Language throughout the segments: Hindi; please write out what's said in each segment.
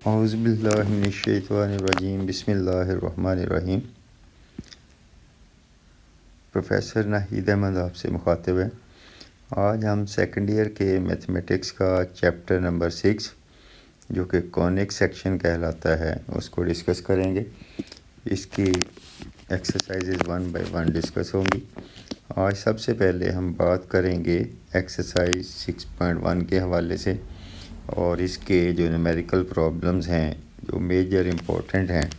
औज़ुबिल्लाहिमिनश्शैतानिर्रजीम बिस्मिल्लाहिर्रहमानिर्रहीम। प्रोफेसर नाहिद अहमद आपसे मुखातिब है। आज हम सेकंड ईयर के मैथमेटिक्स का चैप्टर नंबर 6 जो कि कॉनिक सेक्शन कहलाता है उसको डिस्कस करेंगे। इसकी एक्सरसाइजेज 1 बाय 1 डिस्कस होंगी। आज सबसे पहले हम बात करेंगे एक्सरसाइज 6.1 के हवाले से और इसके जो न्यूमेरिकल प्रॉब्लम्स हैं जो मेजर इम्पोर्टेंट हैं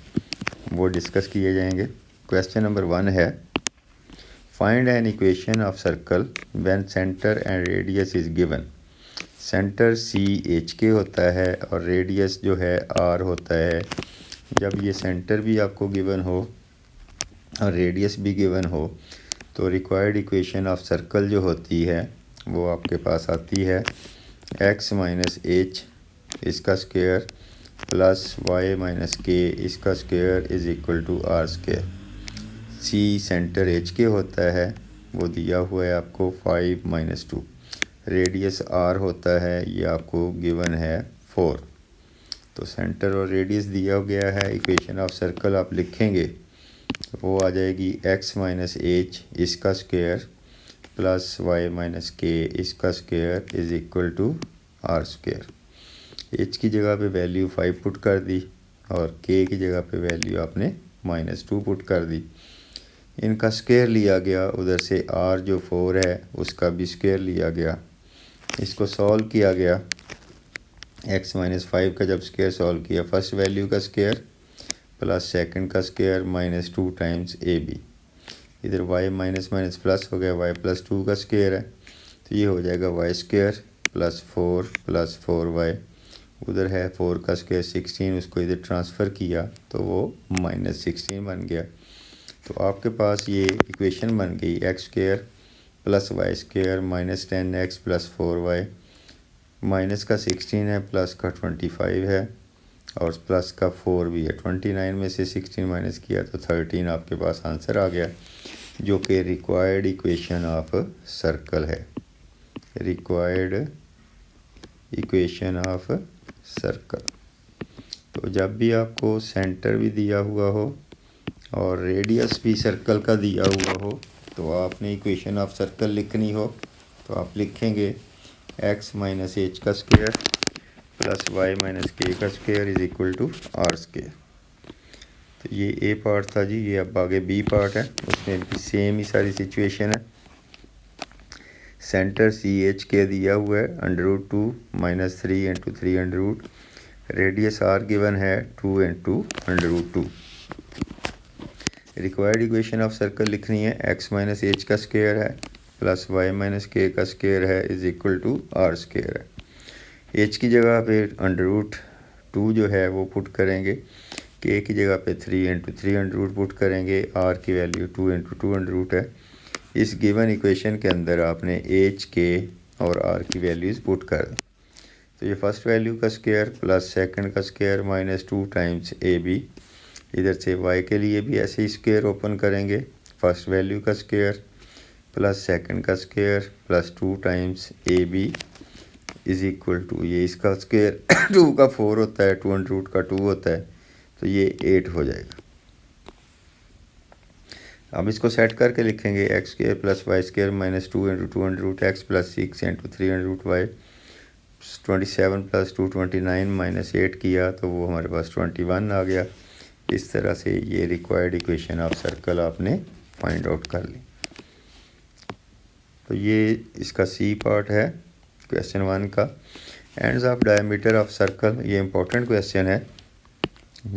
वो डिस्कस किए जाएंगे। क्वेश्चन नंबर 1 है, find an equation of circle when centre and radius is given. Centre CH होता है और रेडियस जो है R होता है। जब ये सेंटर भी आपको गिवन हो और रेडियस भी गिवन हो तो रिक्वायर्ड इक्वेशन ऑफ सर्कल जो होती है वो आपके पास आती है x माइनस एच इसका square plus y minus K इसका square is equal to R square. C centre H होता है वो दिया हुआ है आपको 5 माइनस 2। रेडियस R होता है ये आपको गिवन है 4। तो सेंटर और रेडियस दिया गया है। इक्वेशन ऑफ सर्कल आप लिखेंगे वो आ जाएगी x माइनस एच इसका square plus y minus K इसका square is equal to R square. H की जगह पे वैल्यू 5 पुट कर दी और के की जगह पे वैल्यू आपने -2 पुट कर दी। इनका स्क्वायर लिया गया, उधर से आर जो 4 है उसका भी स्क्वायर लिया गया। इसको सॉल्व किया गया। x माइनस 5 का जब स्क्वायर सॉल्व किया, फर्स्ट वैल्यू का स्क्वायर प्लस सेकंड का स्क्वायर -2 टाइम्स AB। इधर y माइनस माइनस प्लस हो गया, y प्लस 2 का स्क्वायर है तो ये हो जाएगा y square plus 4 plus 4y। उधर है 4 का स्क्वायर 16, उसको इधर ट्रांसफ़र किया तो वो -16 बन गया। तो आपके पास ये इक्वेशन बन गई x square plus Y square minus 10x plus 4y। Minus का 16 है, प्लस का 25 है और प्लस का 4 भी है। 29 में से 16 माइनस किया तो 13 आपके पास आंसर आ गया जो कि रिक्वायर्ड इक्वेशन ऑफ सर्कल है। Required equation of circle. तो जब भी आपको सेंटर भी दिया हुआ हो और रेडियस भी सर्कल का दिया हुआ हो तो आपने इक्वेशन ऑफ सर्कल लिखनी हो तो आप लिखेंगे x माइनस एच का स्क्वायर प्लस y माइनस के का square is equal to R square. तो ये ए पार्ट था जी। ये अब आगे बी पार्ट है, उसमें भी सेम ही सारी सिचुएशन है। सेंटर CH के दिया हुआ है √2 minus 3 into 3 √। Radius R given है 2 into √2। Required equation of circle लिखनी है। x माइनस एच का स्क्वायर है प्लस y माइनस के का स्क्वायर है is equal to R square है। h की जगह पे √2 जो है वो पुट करेंगे, k की जगह पे 3 इंटू 3 पुट करेंगे, r की वैल्यू 2 इंटू 2 है। इस गिवन इक्वेशन के अंदर आपने h, k और r की वैल्यूज़ पुट कर दें। तो ये फर्स्ट वैल्यू का स्क्वायर प्लस सेकंड का स्क्वायर -2 टाइम्स AB। इधर से y के लिए भी ऐसे ही स्क्वायर ओपन करेंगे। फर्स्ट वैल्यू का स्क्वायर प्लस सेकंड का square plus 2 times AB is equal to, ये इसका स्क्वायर 2 का 4 होता है, 2 का 2 होता है तो ये 8 हो जाएगा। अब इसको सेट करके लिखेंगे x square plus Y square -2 into 2 x plus 6 into 3 y। 27 plus 2 29 -8 किया तो वो हमारे पास 21 आ गया। इस तरह से ये रिक्वायर्ड इक्वेशन ऑफ सर्कल आपने फाइंड आउट कर ली। तो ये इसका सी पार्ट है क्वेश्चन 1 का। Ends of diameter of circle, ये इंपॉर्टेंट क्वेश्चन है,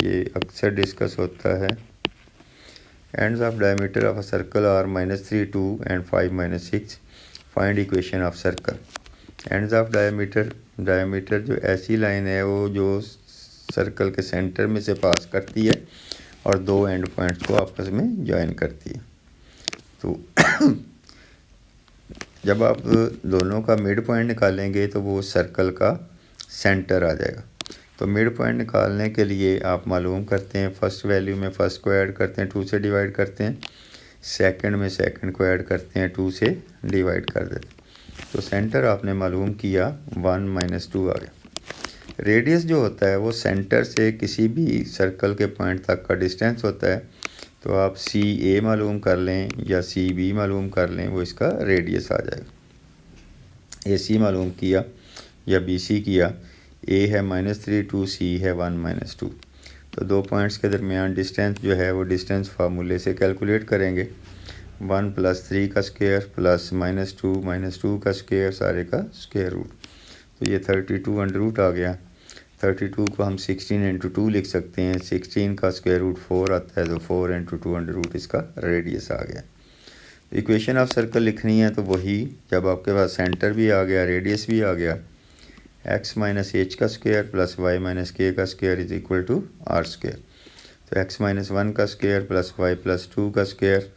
ये अक्सर डिस्कस होता है। Ends of diameter of a circle are -3 2 and 5 6। Find equation of circle. Ends of diameter जो ऐसी लाइन है वो जो सर्कल के सेंटर में से पास करती है और दो एंड पॉइंट्स को आपस में ज्वाइन करती है। तो जब आप दोनों का मिड पॉइंट निकालेंगे तो वो सर्कल का सेंटर आ जाएगा। तो मिड पॉइंट निकालने के लिए आप मालूम करते हैं, फर्स्ट वैल्यू में फर्स्ट को ऐड करते हैं, 2 से डिवाइड करते हैं, सेकंड में सेकंड को ऐड करते हैं, 2 से डिवाइड कर देते हैं। तो सेंटर आपने मालूम किया 1 - 2 आ गया। रेडियस जो होता है वो सेंटर से किसी भी सर्कल के पॉइंट तक का डिस्टेंस होता है। तो आप सी ए मालूम कर लें या सी बी मालूम कर लें, वो इसका रेडियस आ जाएगा। ए सी मालूम किया या बी सी किया, ए है -3, सी है 1 - 2। तो दो पॉइंट्स के दरमियान डिस्टेंस जो है वो डिस्टेंस फार्मूले से कैलकुलेट करेंगे। 1 + 3 का स्क्वायर प्लस -2 का स्क्वायर, सारे का स्क्वायर रूट। तो ये 32 अंडर रूट आ गया। 32 को हम 16 × 2 लिख सकते हैं। 16 का स्क्वायर रूट 4 आता है, तो 4 × 2 अंडर रूट इसका रेडियस आ गया। इक्वेशन ऑफ सर्कल लिखनी है तो वही, जब आपके पास सेंटर भी आ गया, रेडियस भी आ गया, x - h का स्क्वायर प्लस y - k का square is equal to r square. तो x - 1 का स्क्वायर प्लस y + 2 का square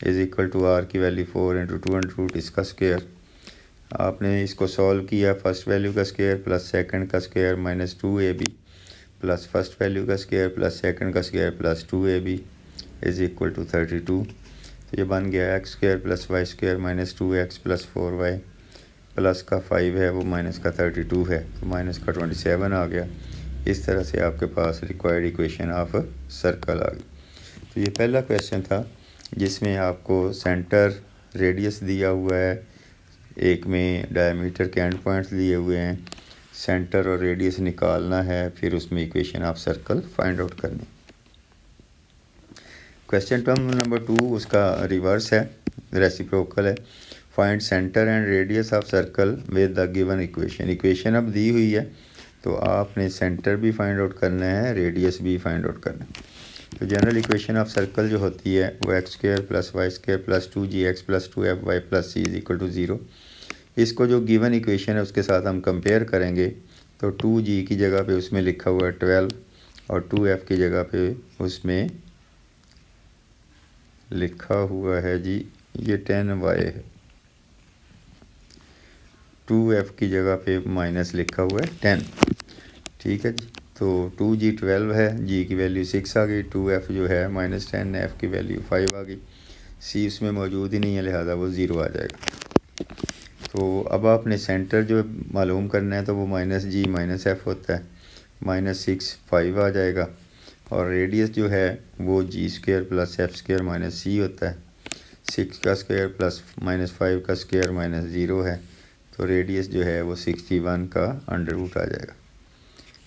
is equal to r की वैल्यू 4 × 2 अंडर रूट इसका स्क्वायर। आपने इसको सॉल्व किया, फर्स्ट वैल्यू का स्क्वायर प्लस सेकंड का square -2ab plus first value का स्क्वायर प्लस सेकंड का square plus 2ab is equal to 32। तो ये बन गया x square plus y square -2x plus 4y plus का 5 है वो माइनस का 32 है, तो माइनस का 27 आ गया। इस तरह से आपके पास रिक्वायर्ड इक्वेशन ऑफ सर्कल आ गई। तो ये पहला क्वेश्चन था जिसमें आपको सेंटर, रेडियस दिया हुआ है, एक में डायमीटर के एंड पॉइंट्स दिए हुए हैं, सेंटर और रेडियस निकालना है, फिर उसमें equation of circle find out करनी। क्वेश्चन नंबर 2 उसका रिवर्स है, रेसिप्रोकल है। Find centre and radius of circle with the given equation. Equation अब दी हुई है तो आपने सेंटर भी फाइंड आउट करना है, रेडियस भी फाइंड आउट करना है। तो जनरल इक्वेशन ऑफ सर्कल जो होती है वो x square plus Y square plus 2gx plus 2fy plus c is equal to 0। इसको जो गिवन इक्वेशन है उसके साथ हम कंपेयर करेंगे तो 2g की जगह पे उसमें लिखा हुआ है 12 और 2f की जगह पे उसमें लिखा हुआ है जी ये 10y है। 2f की जगह पे माइनस लिखा हुआ है 10, ठीक है जी। तो 2g 12 है, g की वैल्यू 6 आ गई, 2f जो है -10, f की वैल्यू 5 आ गई, c उसमें मौजूद ही नहीं है लिहाजा वो 0 आ जाएगा। तो अब आपने सेंटर जो मालूम करना है तो वो -g -f होता है, -6 5 आ जाएगा। और रेडियस जो है वो g square plus f square minus c होता है। 6 का स्क्वायर प्लस -5 का स्क्वायर -0 है, तो रेडियस जो है वो 61 का अंडर रूट आ जाएगा।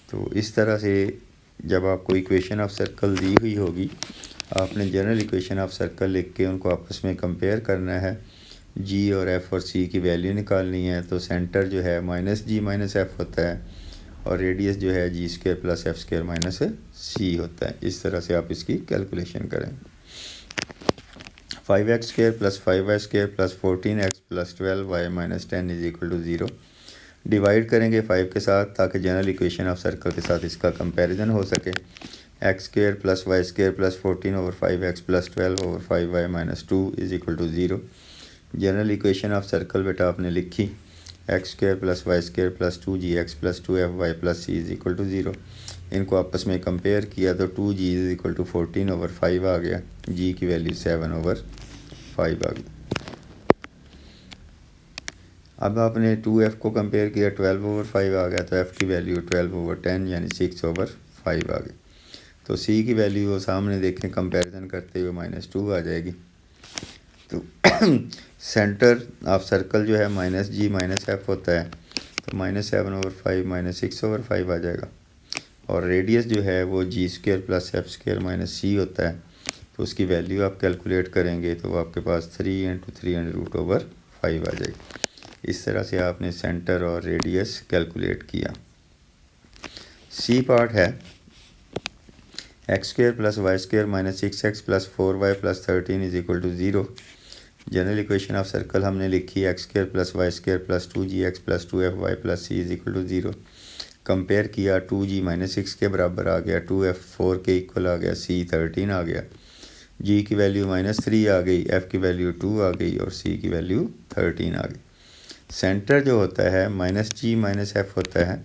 तो इस तरह से जब आपको इक्वेशन ऑफ सर्कल दी हुई होगी, आपने जनरल इक्वेशन ऑफ सर्कल लिख के उनको आपस में कंपेयर करना है, जी और एफ़ और सी की वैल्यू निकालनी है। तो सेंटर जो है -g -f होता है और रेडियस जो है g square plus f square -c होता है। इस तरह से आप इसकी कैलकुलेशन करें। 5x square plus 5y square plus 14x plus 12y -10 is equal to 0। Divide करेंगे 5 के साथ ताकि जनरल इक्वेशन ऑफ सर्कल के साथ इसका कंपैरिजन हो सके। x square plus y square plus 14 over 5x plus 12 over 5y -2 is equal to 0। General equation of circle बेटा आपने लिखी, x square plus y square plus 2gx plus 2fy plus c is equal to 0। इनको आपस में कंपेयर किया तो 2g is equal to 14 over 5 आ गया, g की वैल्यू 7 ओवर 5 आ गई। अब आपने 2f को कंपेयर किया, 12 ओवर 5 आ गया, तो f की वैल्यू 12 ओवर 10 यानी 6 ओवर 5 आ गई। तो c की वैल्यू वो सामने देखें कंपैरिजन करते हुए -2 आ जाएगी। तो सेंटर ऑफ सर्कल जो है -g -f होता है, तो -7 ओवर 5 -6 ओवर 5 आ जाएगा। और रेडियस जो है वो g square plus f square c होता है, तो उसकी वैल्यू आप कैलकुलेट करेंगे तो आपके पास 3 × 3 अंडर रूट ओवर 5 आ जाएगी। इस तरह से आपने सेंटर और रेडियस कैलकुलेट किया। सी पार्ट है x square plus Y square -6x plus 4y plus 13 is equal to 0। General equation of circle हमने लिखी, x square plus Y square plus 2gx plus 2fy plus c is equal to 0। Compare किया, 2g -6 के बराबर आ गया, 2f 4 के इक्वल आ गया, c 13 आ गया, g की वैल्यू -3 आ गई, f की वैल्यू 2 आ गई और c की वैल्यू 13 आ गई। सेंटर जो होता है -g -f होता है,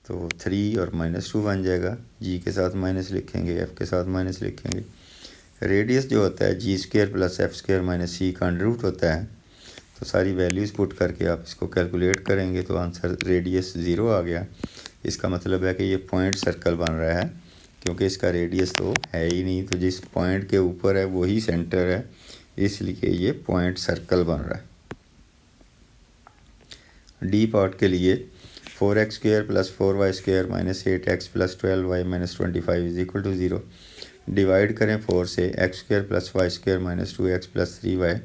तो 3 और -2 बन जाएगा, g के साथ माइनस लिखेंगे, f के साथ माइनस लिखेंगे। रेडियस जो होता है g square plus f square c का अंडर रूट होता है, तो सारी वैल्यूज़ पुट करके आप इसको कैलकुलेट करेंगे तो आंसर रेडियस 0 आ गया। इसका मतलब है कि ये पॉइंट सर्कल बन रहा है, क्योंकि इसका रेडियस तो है ही नहीं, तो जिस पॉइंट के ऊपर है वही सेंटर है, इसलिए ये पॉइंट सर्कल बन रहा है। डी पार्ट के लिए 4x² + 4y² - 8x + 12y - 25 is equal to 0। Divide करें 4 से, x² + y² - 2x + 3y -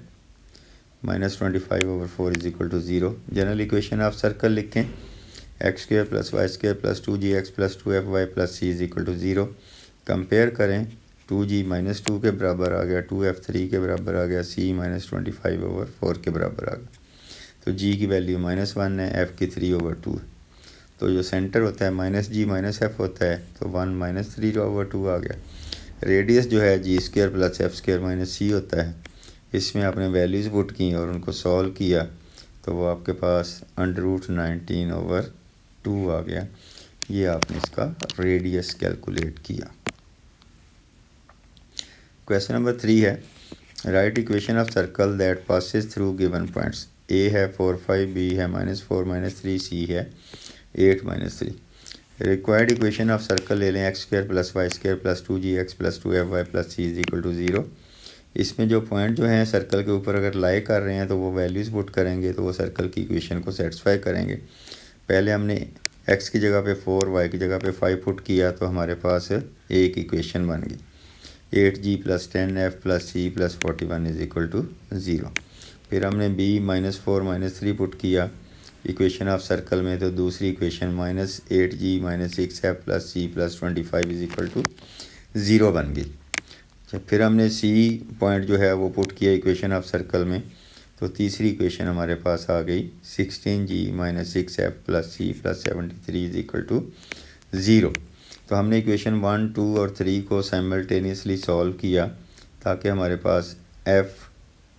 25/4 is equal to 0। General equation of circle लिखें, x² + y² + 2gx + 2fy + c is equal to 0। Compare करें, 2g - 2 के बराबर आ गया, 2f 3 के बराबर आ गया, c - 25/4 के बराबर आ गया। तो g की वैल्यू -1 है, f की 3/2 है। तो जो सेंटर होता है -g - f होता है, तो 1 - 3/2 आ गया। रेडियस जो है g² + f² - c होता है। इसमें आपने वैल्यूज़ पुट की और उनको सॉल्व किया, तो वो आपके पास √19/2 आ गया। ये आपने इसका रेडियस कैलकुलेट किया। क्वेश्चन नंबर 3 है, write equation of circle that passes through given points. A है 4 5, बी है -4 - 3, सी है 8 - 3। रिक्वायर्ड इक्वेशन ऑफ सर्कल ले लें, x² + y² + 2gx + 2fy + c is equal to 0। इसमें जो पॉइंट जो हैं सर्कल के ऊपर अगर लाई कर रहे हैं तो वो वैल्यूज़ पुट करेंगे तो वो सर्कल की इक्वेशन को सेटिस्फाई करेंगे। पहले हमने x की जगह पे 4, y की जगह पे 5 पुट किया, तो हमारे पास एक इक्वेशन बन गई, 8g + 10f + c + 41 is equal to 0। फिर हमने b -4 - 3 पुट किया इक्वेशन ऑफ सर्कल में, तो दूसरी equation -8g - 6f + c + 25 is equal to 0 बन गई। फिर हमने सी पॉइंट जो है वो पुट किया इक्वेशन ऑफ सर्कल में, तो तीसरी इक्वेशन हमारे पास आ गई 16g - 6f + c + 73 is equal to 0। तो हमने इक्वेशन 1, 2 और 3 को साइमल्टेनियसली सॉल्व किया ताकि हमारे पास f,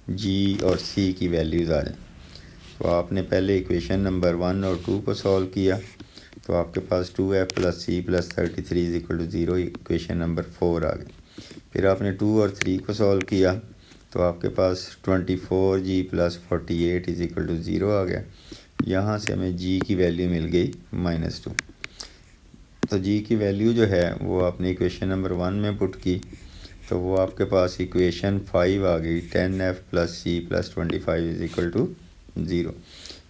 g और c की वैल्यूज़ आ जाएँ। तो आपने पहले इक्वेशन नंबर 1 और 2 को सॉल्व किया, तो आपके पास 2f + c + 33 is equal to 0, equation number 4 आ गई। फिर आपने 2 और 3 को सॉल्व किया, तो आपके पास 24g + 48 इज इक्वल टू 0 आ गया। यहाँ से हमें g की वैल्यू मिल गई -2। तो g की वैल्यू जो है वो आपने इक्वेशन नंबर 1 में पुट की, तो वो आपके पास इक्वेशन 5 आ गई, 10f + c + 25 is equal to 0।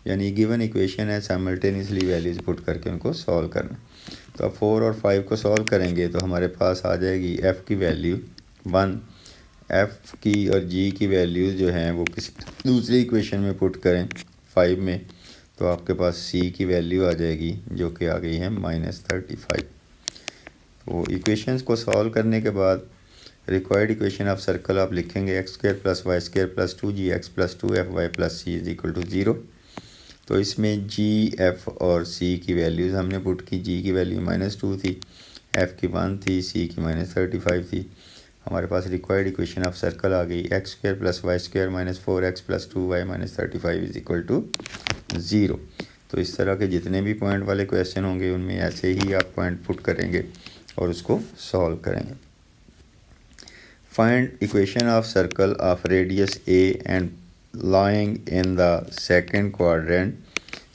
यानी गिवन इक्वेशन है, साइमल्टेनियसली वैल्यूज़ पुट करके उनको सॉल्व करना। तो अब 4 और 5 को सॉल्व करेंगे तो हमारे पास आ जाएगी f की वैल्यू 1, f की और g की वैल्यूज़ जो हैं वो किसी दूसरी इक्वेशन में पुट करें 5 में, तो आपके पास c की वैल्यू आ जाएगी जो कि आ गई है -35। तो इक्वेशंस को सॉल्व करने के बाद रिक्वायर्ड इक्वेशन ऑफ सर्कल आप लिखेंगे, x² + y² + 2gx + 2fy + c is equal to 0। तो इसमें g, f और c की वैल्यूज़ हमने पुट की। g की वैल्यू -2 थी, f की 1 थी, c की -35 थी। हमारे पास रिक्वायर्ड इक्वेशन ऑफ सर्कल आ गई, x² + y² - 4x + 2y - 35 is equal to 0। तो इस तरह के जितने भी पॉइंट वाले क्वेश्चन होंगे उनमें ऐसे ही आप पॉइंट पुट करेंगे और उसको सॉल्व करेंगे। Find equation of circle of radius a and lying in the second quadrant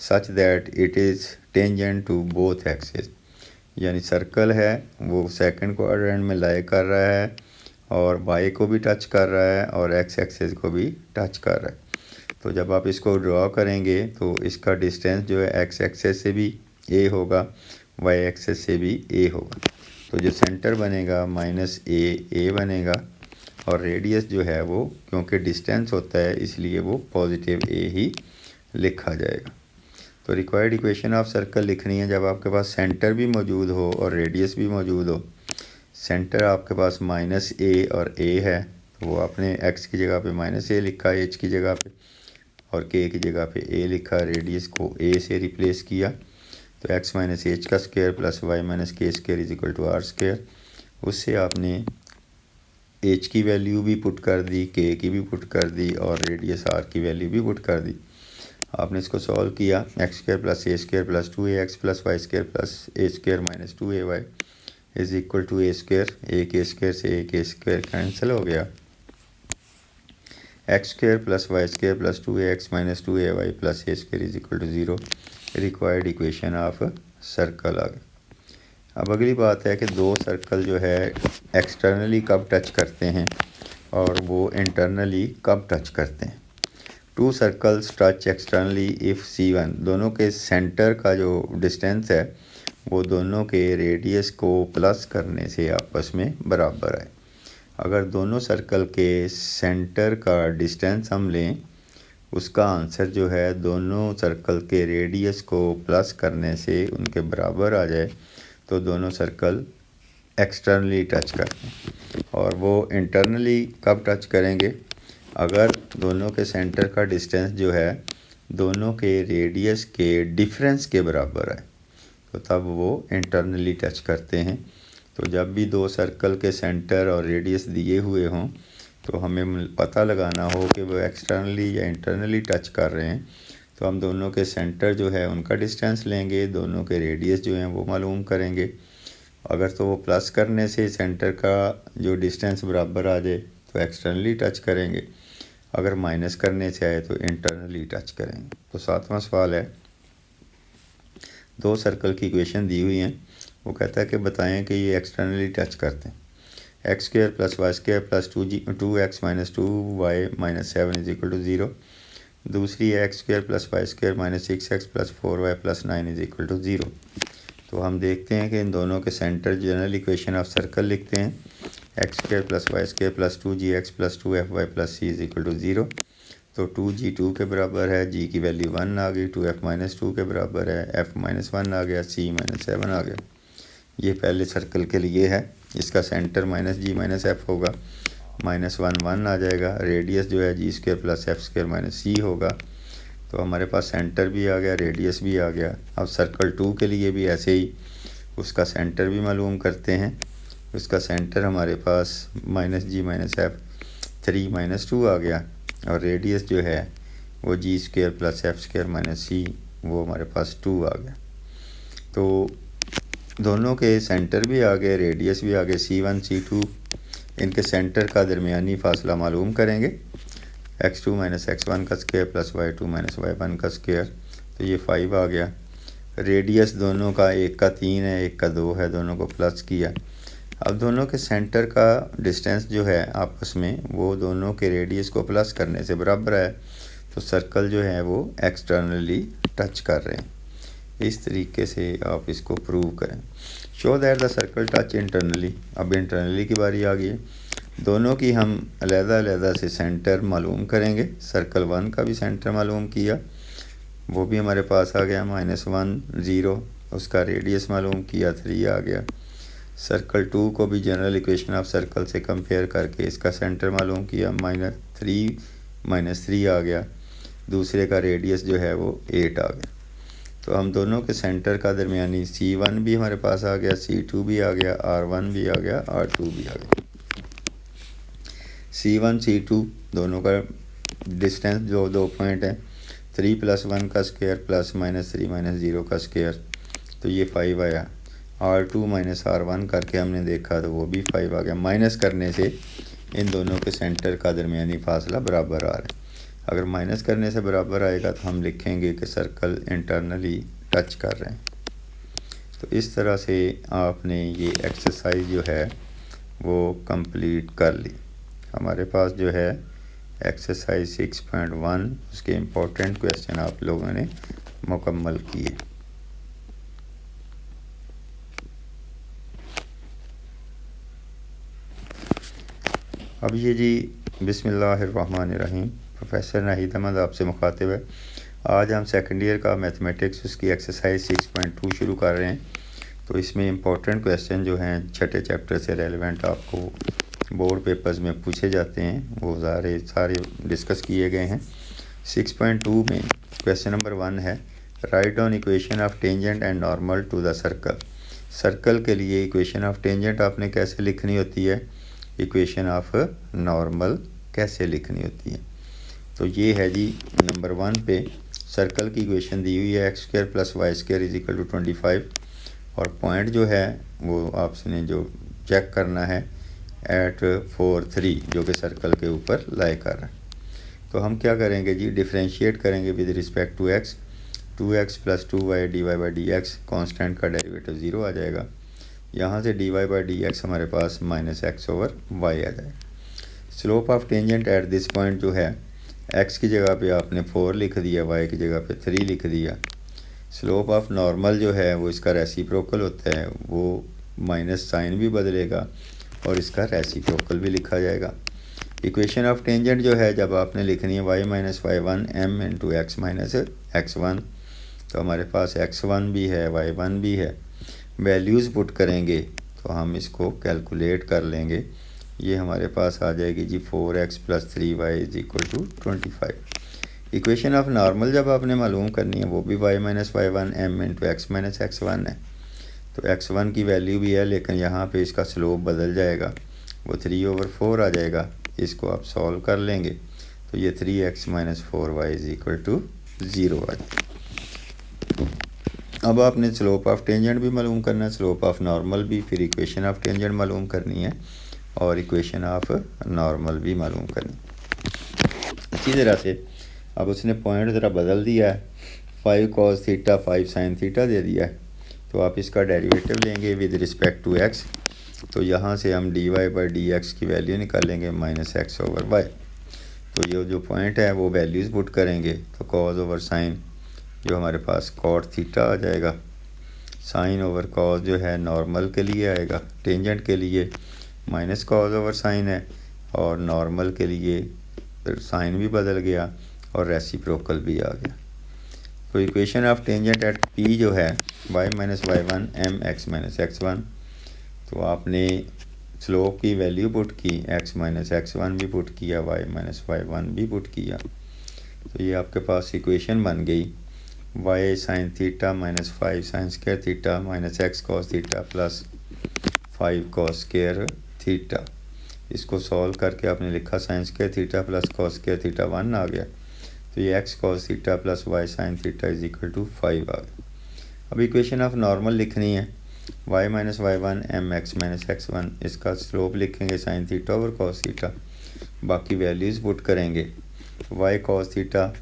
such that it is tangent to both axes। यानी सर्कल है वो सेकंड क्वाड्रेंट में लाई कर रहा है और बाई को भी टच कर रहा है और एक्स एक्सेस को भी टच कर रहा है। तो जब आप इसको ड्रॉ करेंगे तो इसका डिस्टेंस जो है एक्स एक्सेस से भी a होगा, वाई एक्सेस से भी a होगा। तो जो सेंटर बनेगा -a बनेगा और रेडियस जो है वो क्योंकि डिस्टेंस होता है इसलिए वो पॉजिटिव a ही लिखा जाएगा। तो रिक्वायर्ड इक्वेशन ऑफ सर्कल लिखनी है जब आपके पास सेंटर भी मौजूद हो और रेडियस भी मौजूद हो। सेंटर आपके पास -a और a है, तो वो आपने x की जगह पे -a लिखा, h की जगह पे, और k की जगह पे a लिखा, रेडियस को a से रिप्लेस किया। तो x - h का square + y - k square is equal to r²। उससे आपने h की वैल्यू भी पुट कर दी, k की भी पुट कर दी और रेडियस r की वैल्यू भी पुट कर दी। आपने इसको सॉल्व किया, x² + a² + 2ax + y² + a² - 2ay is equal to a²। एक a² से एक a² कैंसिल हो गया। x² + y² + 2ax - 2ay + a² is equal to 0। Required equation of circle आ गया। अब अगली बात है कि दो सर्कल जो है एक्सटर्नली कब टच करते हैं और वो इंटरनली कब टच करते हैं। To circles touch externally if C1, दोनों के सेंटर का जो डिस्टेंस है वो दोनों के रेडियस को प्लस करने से आपस में बराबर है। अगर दोनों सर्कल के सेंटर का डिस्टेंस हम लें, उसका आंसर जो है दोनों सर्कल के रेडियस को प्लस करने से उनके बराबर आ जाए, तो दोनों सर्कल एक्सटर्नली टच करते हैं। और वो इंटरनली कब टच करेंगे, अगर दोनों के सेंटर का डिस्टेंस जो है दोनों के रेडियस के डिफरेंस के बराबर है, तो तब वो इंटरनली टच करते हैं। तो जब भी दो सर्कल के सेंटर और रेडियस दिए हुए हों तो हमें पता लगाना हो कि वो एक्सटर्नली या इंटरनली टच कर रहे हैं, तो हम दोनों के सेंटर जो है उनका डिस्टेंस लेंगे, दोनों के रेडियस जो हैं वो मालूम करेंगे। अगर तो वो प्लस करने से सेंटर का जो डिस्टेंस बराबर आ जाए तो एक्सटर्नली टच करेंगे, अगर माइनस करने से आए तो इंटरनली टच करेंगे। तो 7वां सवाल है, दो सर्कल की इक्वेशन दी हुई हैं, वो कहता है कि बताएं कि ये एक्सटर्नली टच करते हैं। x² + y² + 2x - 2y - 7 = 0। दूसरी है x² + y² - 6x + 4y + 9 = 0। तो हम देखते हैं कि इन दोनों के centre general equation of circle लिखते हैं, x² + y² + 2gx + 2fy + c = 0। तो 2g 2 के बराबर है, g की वैल्यू 1 आ गई, 2f - 2 के बराबर है, f - 1 आ गया, c - 7 आ गया। ये पहले सर्कल के लिए है, इसका सेंटर -g - f होगा, -1 1 आ जाएगा, रेडियस जो है g² + f² - c होगा। तो हमारे पास सेंटर भी आ गया, रेडियस भी आ गया। अब सर्कल 2 के लिए भी ऐसे ही उसका सेंटर भी मालूम करते हैं। उसका सेंटर हमारे पास -g - f 3 - 2 आ गया, और रेडियस जो है वो g² + f² - c, वो हमारे पास 2 आ गया। तो दोनों के सेंटर भी आ गए, रेडियस भी आ गए, C1 C2। इनके सेंटर का दरमियानी फासला मालूम करेंगे, x2 - x1 का स्क्वायर + y2 - y1 का स्क्वायर, तो ये 5 आ गया। रेडियस दोनों का, एक का 3 है, एक का 2 है, दोनों को प्लस किया। अब दोनों के सेंटर का डिस्टेंस जो है आपस में वो दोनों के रेडियस को प्लस करने से बराबर है, तो सर्कल जो है वो एक्सटर्नली टच कर रहे हैं। इस तरीके से आप इसको प्रूव करें। Show that the circle touch internally. अब इंटरनली की बारी आ गई है, दोनों की हम अलग-अलग से सेंटर मालूम करेंगे। सर्कल 1 का भी सेंटर मालूम किया, वो भी हमारे पास आ गया -1 0, उसका रेडियस मालूम किया 3 आ गया। सर्कल 2 को भी जनरल इक्वेशन ऑफ सर्कल से कंपेयर करके इसका सेंटर मालूम किया, -3 -3 आ गया। दूसरे का रेडियस जो है वो 8 आ गया। तो हम दोनों के सेंटर का दरमियानी C1 भी हमारे पास आ गया, C2 भी आ गया, R1 भी आ गया, R2 भी आ गया। C1 C2 दोनों का डिस्टेंस जो 2 पॉइंट है, 3 + 1 का स्क्वायर + -3 - 0 का स्क्वायर, तो ये 5 आया। R2 - R1 करके हमने देखा तो वो भी 5 आ गया। माइनस करने से इन दोनों के सेंटर का दरमियानी फासला बराबर आ रहा है। अगर माइनस करने से बराबर आएगा तो हम लिखेंगे कि सर्कल इंटरनली टच कर रहे हैं। तो इस तरह से आपने ये एक्सरसाइज जो है वो कंप्लीट कर ली। हमारे पास जो है एक्सरसाइज 6.1 उसके इम्पोर्टेंट क्वेश्चन आप लोगों ने मुकम्मल किए। अब ये जी बिस्मिल्लाहिर्रहमानिर्रहीम, प्रोफेसर नाहिद अहमद आपसे मुखातिब है। आज हम सेकंड ईयर का मैथमेटिक्स उसकी एक्सरसाइज 6.2 शुरू कर रहे हैं। तो इसमें इम्पोर्टेंट क्वेश्चन जो हैं छठे चैप्टर से रेलेवेंट आपको बोर्ड पेपर्स में पूछे जाते हैं, वो सारे डिस्कस किए गए हैं। 6.2 में क्वेश्चन नंबर 1 है, write down equation of tangent and normal to the circle. Circle के लिए इक्वेशन ऑफ टेंजेंट आपने कैसे लिखनी होती है, इक्वेशन ऑफ नॉर्मल कैसे लिखनी होती है। तो ये है जी नंबर 1 पे सर्कल की इक्वेशन दी हुई है, x² + y² = 25, और पॉइंट जो है वो आपने जो चेक करना है एट 4 3 जो कि सर्कल के ऊपर लाई कर रहा है। तो हम क्या करेंगे जी, डिफ्रेंशिएट करेंगे with respect to x। 2x plus 2y dy by D X constant का डेरिवेटिव 0 आ जाएगा। यहाँ से dy बाई डी एक्स हमारे पास माइनस एक्स ओवर वाई आ जाएगा। Slope of tangent at this point जो है, x की जगह पे आपने 4 लिख दिया, y की जगह पे 3 लिख दिया। स्लोप ऑफ नॉर्मल जो है वो इसका रेसिप्रोकल होता है, वो माइनस साइन भी बदलेगा और इसका रेसिप्रोकल भी लिखा जाएगा। इक्वेशन ऑफ टेंजेंट जो है जब आपने लिखनी है y minus Y one M into X minus X one, तो हमारे पास x1 भी है y1 भी है। वैल्यूज़ पुट करेंगे तो हम इसको कैलकुलेट कर लेंगे। ये हमारे पास आ जाएगी जी 4x plus 3y is equal to 25। Equation of normal जब आपने मालूम करनी है वो भी y minus Y one M into X minus X one है। तो x1 की वैल्यू भी है, लेकिन यहाँ पे इसका स्लोप बदल जाएगा, वो 3/4 आ जाएगा। इसको आप सॉल्व कर लेंगे तो ये 3x minus 4y is equal to 0 आ जाएगा। अब आपने स्लोप ऑफ टेंजेंट भी मालूम करना है, स्लोप ऑफ नॉर्मल भी, फिर इक्वेशन ऑफ टेंजेंट मालूम करनी है और इक्वेशन ऑफ नॉर्मल भी मालूम करनी है। इसी तरह से अब उसने पॉइंट ज़रा बदल दिया है, 5 cos थीटा 5 sin थीटा दे दिया है, तो आप इसका डेरिवेटिव लेंगे विद रिस्पेक्ट टू x। तो यहाँ से हम dy बाई डी एक्स की वैल्यू निकालेंगे माइनस एक्स ओवर वाई। तो ये जो पॉइंट है वो वैल्यूज़ पुट करेंगे तो cos ओवर साइन जो हमारे पास cot थीटा आ जाएगा, साइन ओवर cos जो है नॉर्मल के लिए आएगा, टेंजेंट के लिए माइनस cos ओवर साइन है और नॉर्मल के लिए साइन भी बदल गया और रेसिप्रोकल भी आ गया। तो equation of tangent at p जो है y minus Y one M X minus X one, तो आपने स्लोप की वैल्यू पुट की, x माइनस एक्स वन भी पुट किया, y माइनस वाई वन भी पुट किया, तो ये आपके पास इक्वेशन बन गई y sine theta minus 5 sine square theta minus X cos theta plus 5 cos square theta. इसको सॉल्व करके आपने लिखा sign square theta plus cos square theta 1 आ गया, तो ये x cos theta plus y sine theta is equal to 5 आ गया। अब इक्वेशन ऑफ नॉर्मल लिखनी है, y minus Y one M X minus X one, इसका स्लोप लिखेंगे sine theta over cos theta, बाकी वैल्यूज़ पुट करेंगे। y cos theta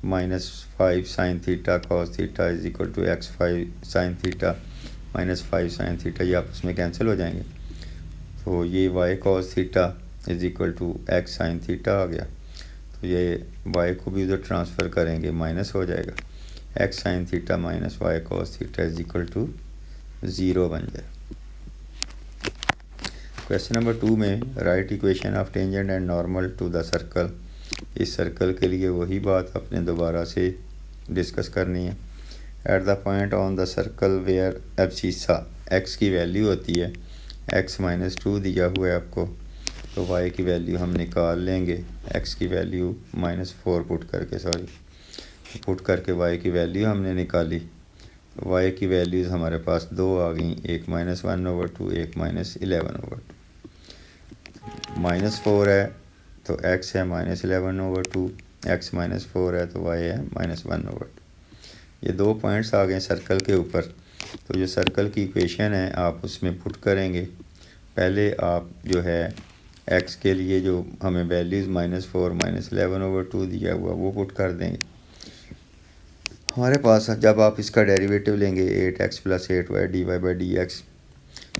minus 5 sine theta cos theta is equal to x 5 sine theta minus 5 sine theta, ये आपस में कैंसिल हो जाएंगे। तो ये y cos theta is equal to x sine theta आ गया, तो ये y को भी उधर ट्रांसफ़र करेंगे, माइनस हो जाएगा, x sine theta minus y cos theta is equal to 0 बन जाए। क्वेश्चन नंबर 2 में write equation of tangent and normal to the circle. इस सर्कल के लिए वही बात अपने दोबारा से डिस्कस करनी है। At the point on the circle where abscissa x की वैल्यू होती है, x माइनस 2 दिया हुआ है आपको, तो y की वैल्यू हम निकाल लेंगे, x की वैल्यू माइनस 4 पुट करके y की वैल्यू हमने निकाली। y की वैल्यूज़ हमारे पास दो आ गई, एक माइनस 1/2 एक माइनस 11/2। माइनस 4 है तो x है माइनस 11/2, x माइनस 4 है तो y है माइनस 1/2। ये दो पॉइंट्स आ गए सर्कल के ऊपर, तो जो सर्कल की इक्वेशन है आप उसमें पुट करेंगे। पहले आप जो है x के लिए जो हमें वैल्यूज़ माइनस 4 माइनस 11/2 दिया हुआ वो पुट कर देंगे। हमारे पास जब आप इसका डेरिवेटिव लेंगे 8x plus 8y dy by D x,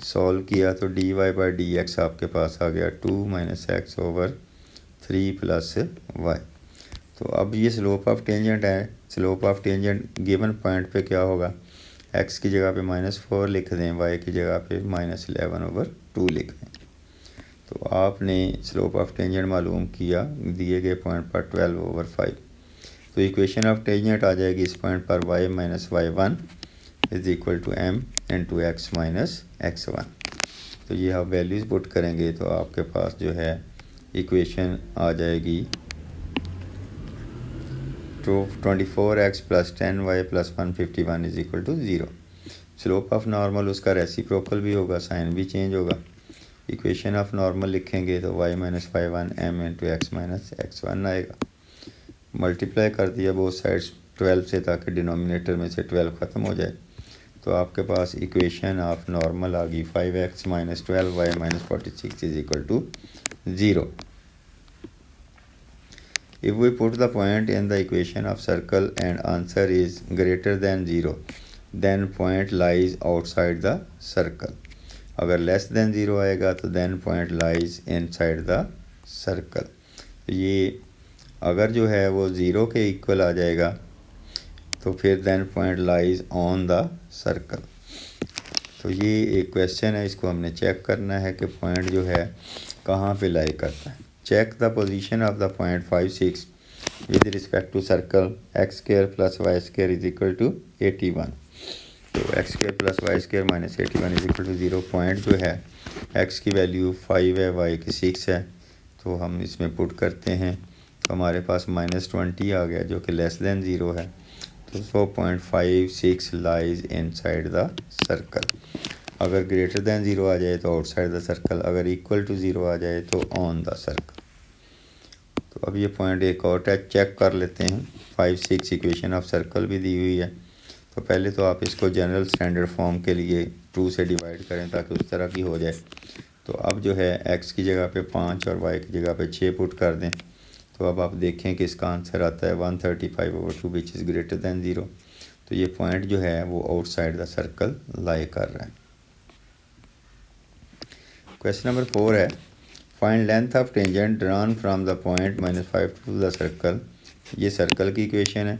solve किया तो dy बाई डी एक्स आपके पास आ गया 2 minus X over 3 plus y। तो अब ये स्लोप ऑफ टेंजेंट है, slope of tangent given point पे क्या होगा, x की जगह पे माइनस 4 लिख दें, y की जगह पे माइनस 11/2 लिख दें। तो आपने स्लोप ऑफ टेंजेंट मालूम किया दिए गए पॉइंट पर 12/5। तो इक्वेशन ऑफ टेंजेंट आ जाएगी इस पॉइंट पर y minus Y one is equal to m into X minus X one. तो ये आप वैल्यूज़ पुट करेंगे तो आपके पास जो है इक्वेशन आ जाएगी 24x plus 10y plus 151 is equal to 0। Slope of normal उसका रेसिप्रोकल भी होगा, साइन भी चेंज होगा। इक्वेशन ऑफ नॉर्मल लिखेंगे तो y minus Y one M into X minus X one आएगा। मल्टीप्लाई कर दिया बोथ साइड्स 12 से ताकि डिनोमिनेटर में से 12 ख़त्म हो जाए, तो आपके पास इक्वेशन ऑफ नॉर्मल आ गई 5x minus 12y minus 46 is equal to 0। If we put the point in the equation of circle and answer is greater than 0, then point lies outside the circle. अगर लेस देन ज़ीरो आएगा तो then point lies inside the circle. ये अगर जो है वो ज़ीरो के इक्वल आ जाएगा तो फिर then point lies on the circle. तो ये एक क्वेश्चन है, इसको हमने चेक करना है कि पॉइंट जो है कहाँ पे लाई करता है। Check the position of the point 5 6 with respect to circle x square plus Y square is equal to 81। तो x square plus Y square minus 81 is equal to 0। Point जो है एक्स की वैल्यू 5 है, वाई की 6 है, तो हम इसमें पुट करते हैं तो हमारे पास -20 आ गया जो कि लेस देन 0 है। तो 0.56 लाइज इनसाइड द सर्कल। अगर ग्रेटर देन 0 आ जाए तो आउटसाइड द सर्कल, अगर इक्वल टू 0 आ जाए तो ऑन द सर्कल। तो अब ये पॉइंट एक और चेक कर लेते हैं। 5 6 इक्वेशन ऑफ सर्कल भी दी हुई है। तो पहले तो आप इसको जनरल स्टैंडर्ड फॉर्म के लिए 2 से डिवाइड करें ताकि उस तरह की हो जाए। तो अब जो है x की जगह पे 5 और y की जगह पे 6 पुट कर दें। तो अब आप देखें कि इसका आंसर आता है 135/2 विच इज़ ग्रेटर दैन 0। तो ये पॉइंट जो है वो आउटसाइड द सर्कल लाई कर रहा है। क्वेश्चन नंबर 4 है, find length of tangent drawn from the point -5 to the circle. ये सर्कल की इक्वेशन है।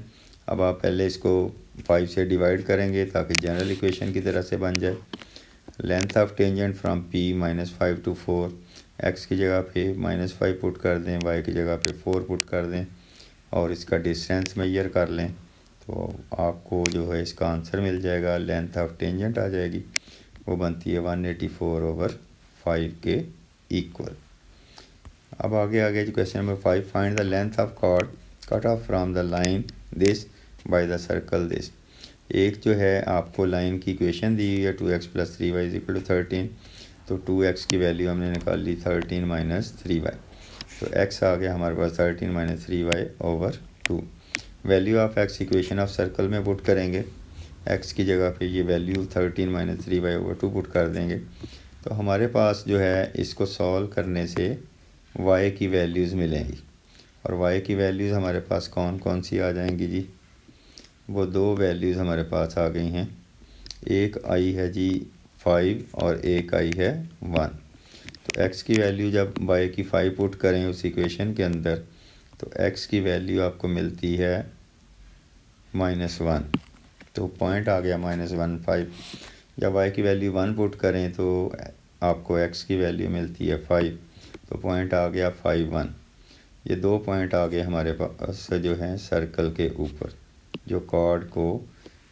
अब आप पहले इसको 5 से डिवाइड करेंगे ताकि जनरल इक्वेशन की तरह से बन जाए। Length of tangent from p -5 to 4, x की जगह पे -5 पुट कर दें, y की जगह पे 4 पुट कर दें और इसका डिस्टेंस मेजर कर लें तो आपको जो है इसका आंसर मिल जाएगा। लेंथ ऑफ टेंजेंट आ जाएगी, वो बनती है 184/5 के इक्वल। अब आगे जो question number 5, find the length of chord cut off from the line this by the circle this. एक जो है आपको लाइन की इक्वेशन दी हुई है 2x + 3y = 13। तो 2x की वैल्यू हमने निकाल ली 13 - 3y। तो x आ गया हमारे पास 13 - 3y/2। Value of x equation of circle में पुट करेंगे। x की जगह पे ये वैल्यू 13 - 3y/2 पुट कर देंगे। तो हमारे पास जो है इसको सॉल्व करने से y की वैल्यूज़ मिलेंगी। और y की वैल्यूज़ हमारे पास कौन कौन सी आ जाएंगी जी? वो 2 वैल्यूज़ हमारे पास आ गई हैं। एक आई है जी 5 और एक आई है 1। तो x की वैल्यू जब y की 5 पुट करें उस इक्वेशन के अंदर तो x की वैल्यू आपको मिलती है -1। तो पॉइंट आ गया -1 5। जब y की वैल्यू 1 पुट करें तो आपको x की वैल्यू मिलती है 5। तो पॉइंट आ गया 5 1। ये 2 पॉइंट आ गए हमारे पास जो हैं सर्कल के ऊपर, जो कॉर्ड को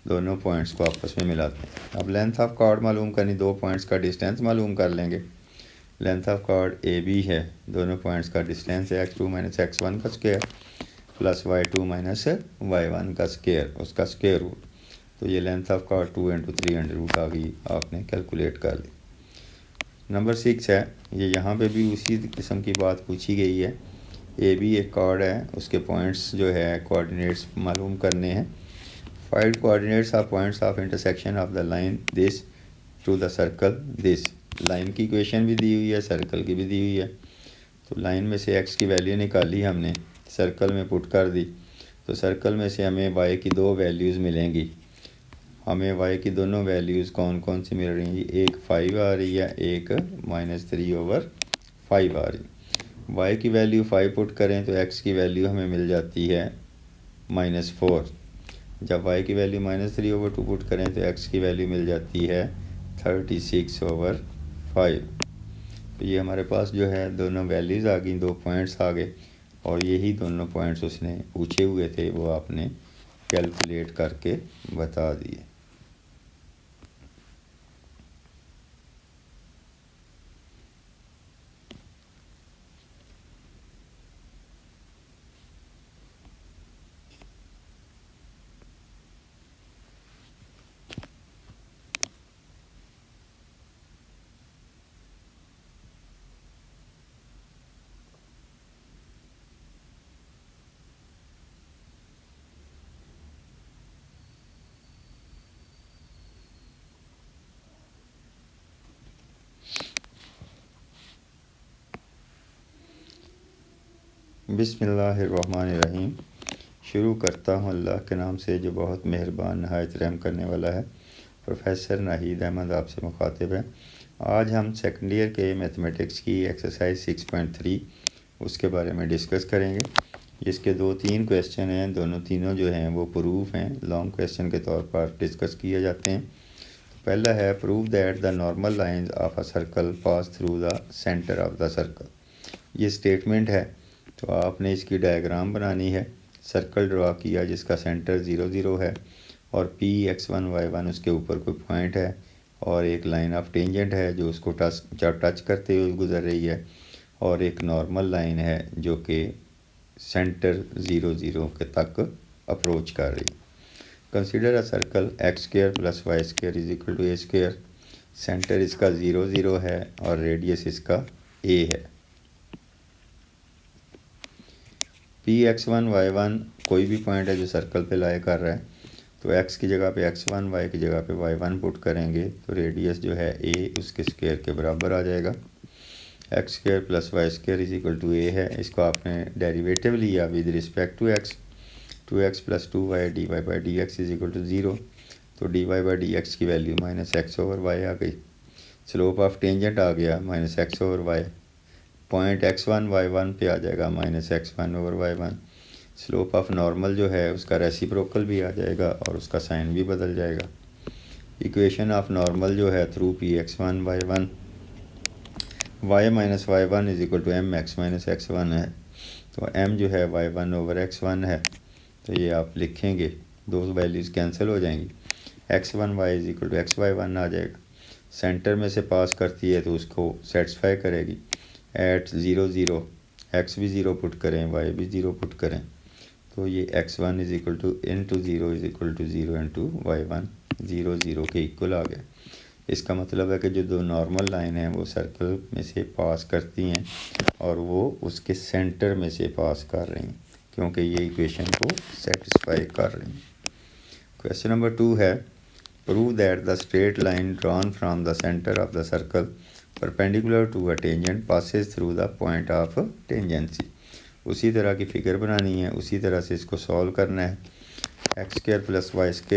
दोनों पॉइंट्स को आपस में मिलाते हैं। अब लेंथ ऑफ कॉर्ड मालूम करनी, 2 पॉइंट्स का डिस्टेंस मालूम कर लेंगे। लेंथ ऑफ कॉर्ड AB है, दोनों पॉइंट्स का डिस्टेंस है x2 - x1 का स्क्वायर प्लस y2 - y1 का स्क्वायर, उसका स्क्वायर रूट। तो ये लेंथ ऑफ कॉर्ड 2 × 3 आ गई, आपने कैलकुलेट कर ली। नंबर 6 है, ये यहाँ पे भी उसी किस्म की बात पूछी गई है। AB एक कॉर्ड है, उसके पॉइंट्स जो है कोऑर्डिनेट्स मालूम करने हैं। Find coordinates of points of intersection of the line this to the circle this. Line की इक्वेशन भी दी हुई है, सर्कल की भी दी हुई है। तो लाइन में से x की वैल्यू निकाली हमने, सर्कल में पुट कर दी। तो सर्कल में से हमें y की 2 वैल्यूज़ मिलेंगी। हमें y की दोनों वैल्यूज़ कौन कौन सी मिल रही हैं? एक 5 आ रही है, एक -3/5 आ रही। y की वैल्यू 5 पुट करें तो x की वैल्यू हमें मिल जाती है -4। जब y की वैल्यू -3/2 पुट करें तो x की वैल्यू मिल जाती है 36/5। तो ये हमारे पास जो है दोनों वैल्यूज़ आ गई, 2 पॉइंट्स आ गए और यही दोनों पॉइंट्स उसने पूछे हुए थे, वो आपने कैलकुलेट करके बता दिए। बिस्मिल्लाहिर्रहमानिर्रहीम। शुरू करता हूँ अल्लाह के नाम से जो बहुत मेहरबान नहायत रहम करने वाला है। प्रोफेसर नाहिद अहमद आपसे मुखातिब है। आज हम सेकंड ईयर के मैथमेटिक्स की एक्सरसाइज 6.3 उसके बारे में डिस्कस करेंगे। इसके 2-3 क्वेश्चन हैं, तीनों जो हैं वो प्रूफ हैं, लॉन्ग क्वेश्चन के तौर पर डिस्कस किए जाते हैं। पहला है prove that the normal lines of a circle pass through the centre of the circle. ये स्टेटमेंट है, तो आपने इसकी डायग्राम बनानी है। सर्कल ड्रा किया जिसका सेंटर 0 0 है और P(x1, y1) उसके ऊपर कोई पॉइंट है और एक लाइन ऑफ टेंजेंट है जो उसको टच करते हुए गुजर रही है और एक नॉर्मल लाइन है जो कि सेंटर 0 0 के तक अप्रोच कर रही है। Consider a circle x² + y² = a²। Centre इसका 0 0 है और रेडियस इसका a है। P(x1, y1) कोई भी पॉइंट है जो सर्कल पे लाई कर रहा है, तो x की जगह पे x1, y की जगह पे y1 पुट करेंगे तो रेडियस जो है a उसके स्क्वायर के बराबर आ जाएगा। x² + y² = a है। इसको आपने डेरिवेटिव लिया with respect to x। 2x + 2y dy/dx = 0, तो dy/dx की वैल्यू -x/y आ गई। स्लोप ऑफ टेंजेंट आ गया -x/y। पॉइंट x1, y1 पे आ जाएगा -x1/y1। स्लोप ऑफ नॉर्मल जो है उसका रेसिप्रोकल भी आ जाएगा और उसका साइन भी बदल जाएगा। इक्वेशन ऑफ नॉर्मल जो है through P(x1, y1) y - y1 = mx - x1 है, तो m जो है y1/x1 है, तो ये आप लिखेंगे, दो वैल्यूज़ कैंसिल हो जाएंगी। x1y = xy1 आ जाएगा। सेंटर में से पास करती है तो उसको सेटिस्फाई करेगी। एट 0 0 x भी 0 पुट करें, y भी 0 पुट करें, तो ये x1 = 0 = 0 × y1 0 0 के इक्वल आ गया। इसका मतलब है कि जो दो नॉर्मल लाइन है वो सर्कल में से पास करती हैं और वो उसके सेंटर में से पास कर रही हैं, क्योंकि ये इक्वेशन को सेटिस्फाई कर रही हैं। क्वेश्चन नंबर 2 है prove that the straight line drawn from the centre of the circle perpendicular to a tangent passes through the point of tangency. उसी तरह की फिगर बनानी है, उसी तरह से इसको सॉल्व करना है। x² + y² =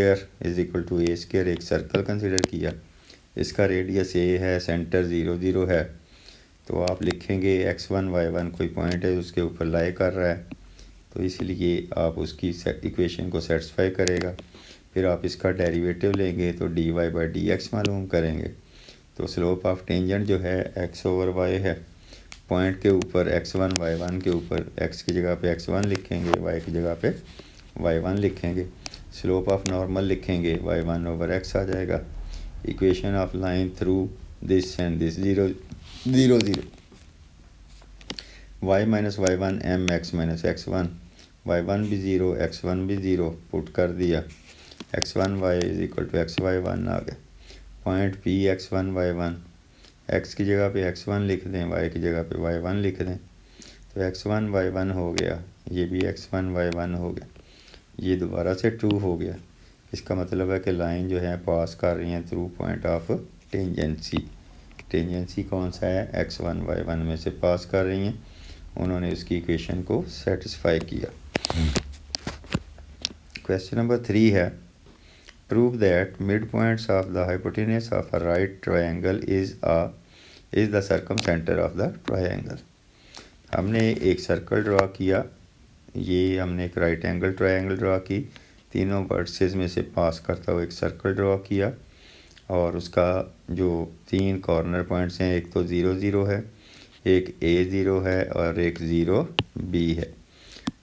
a²। एक सर्कल कंसिडर किया, इसका रेडियस a है, सेंटर 0 0 है, तो आप लिखेंगे x1, y1 कोई पॉइंट है उसके ऊपर लाई कर रहा है, तो इसलिए आप उसकी इक्वेशन को सेटिस्फाई करेगा। फिर आप इसका डेरिवेटिव लेंगे तो dy/dx मालूम करेंगे, तो स्लोप ऑफ टेंजेंट जो है x/y है। पॉइंट के ऊपर x1, y1 के ऊपर x की जगह पे x1 लिखेंगे, y की जगह पे y1 लिखेंगे। स्लोप ऑफ नॉर्मल लिखेंगे, y1/x आ जाएगा। Equation of line through this and this 0 0 0। y - y1 mx - x1, y1 भी 0 x1 भी 0 पुट कर दिया, x1y = xy1 आ गया। पॉइंट P(x1, y1) x की जगह पे x1 लिख दें, y की जगह पे y1 लिख दें, तो x1 y1 हो गया, ये भी x1 y1 हो गया, ये दोबारा से ट्रू हो गया। इसका मतलब है कि लाइन जो है पास कर रही हैं through point of tangency. Tangency कौन सा है, x1 y1 में से पास कर रही हैं, उन्होंने उसकी इक्वेशन को सेटिस्फाई किया। क्वेश्चन नंबर 3 है prove that mid points of the hypotenuse of a right triangle is the circum centre of the triangle. हमने एक सर्कल ड्रा किया, ये हमने एक राइट एंगल ट्रायंगल ड्रा की, तीनों वर्सेस में से पास करता हुआ एक सर्कल ड्रा किया और उसका जो 3 कॉर्नर पॉइंट्स हैं, एक तो 0 0 है, एक a0 है और एक 0 b है।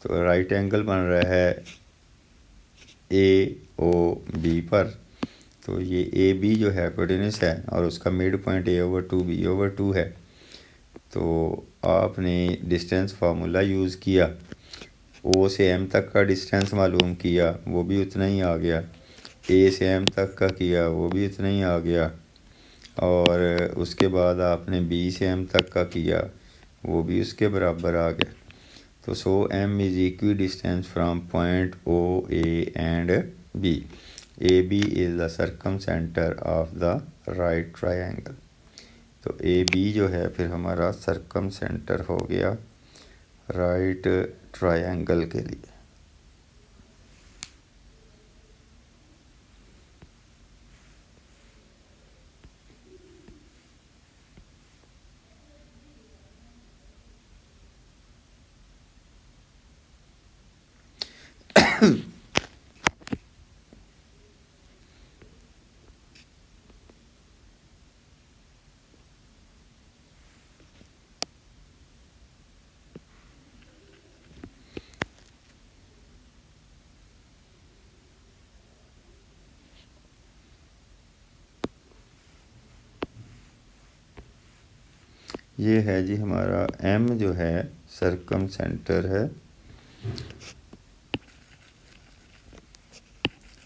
तो राइट एंगल बन रहा है AOB पर, तो ये AB जो है हाइपोटेनस है और उसका मिड पॉइंट a/2 b/2 है। तो आपने डिस्टेंस फार्मूला यूज़ किया, O से M तक का डिस्टेंस मालूम किया, वो भी उतना ही आ गया। A से M तक का किया, वो भी उतना ही आ गया, और उसके बाद आपने B से M तक का किया, वो भी उसके बराबर आ गया। तो सो M is equidistant from point O, A and B. AB is the circumcenter of the right triangle. तो AB जो है फिर हमारा सर्कम सेंटर हो गया राइट ट्रायंगल के लिए। ये है जी हमारा M जो है सर्कम सेंटर है।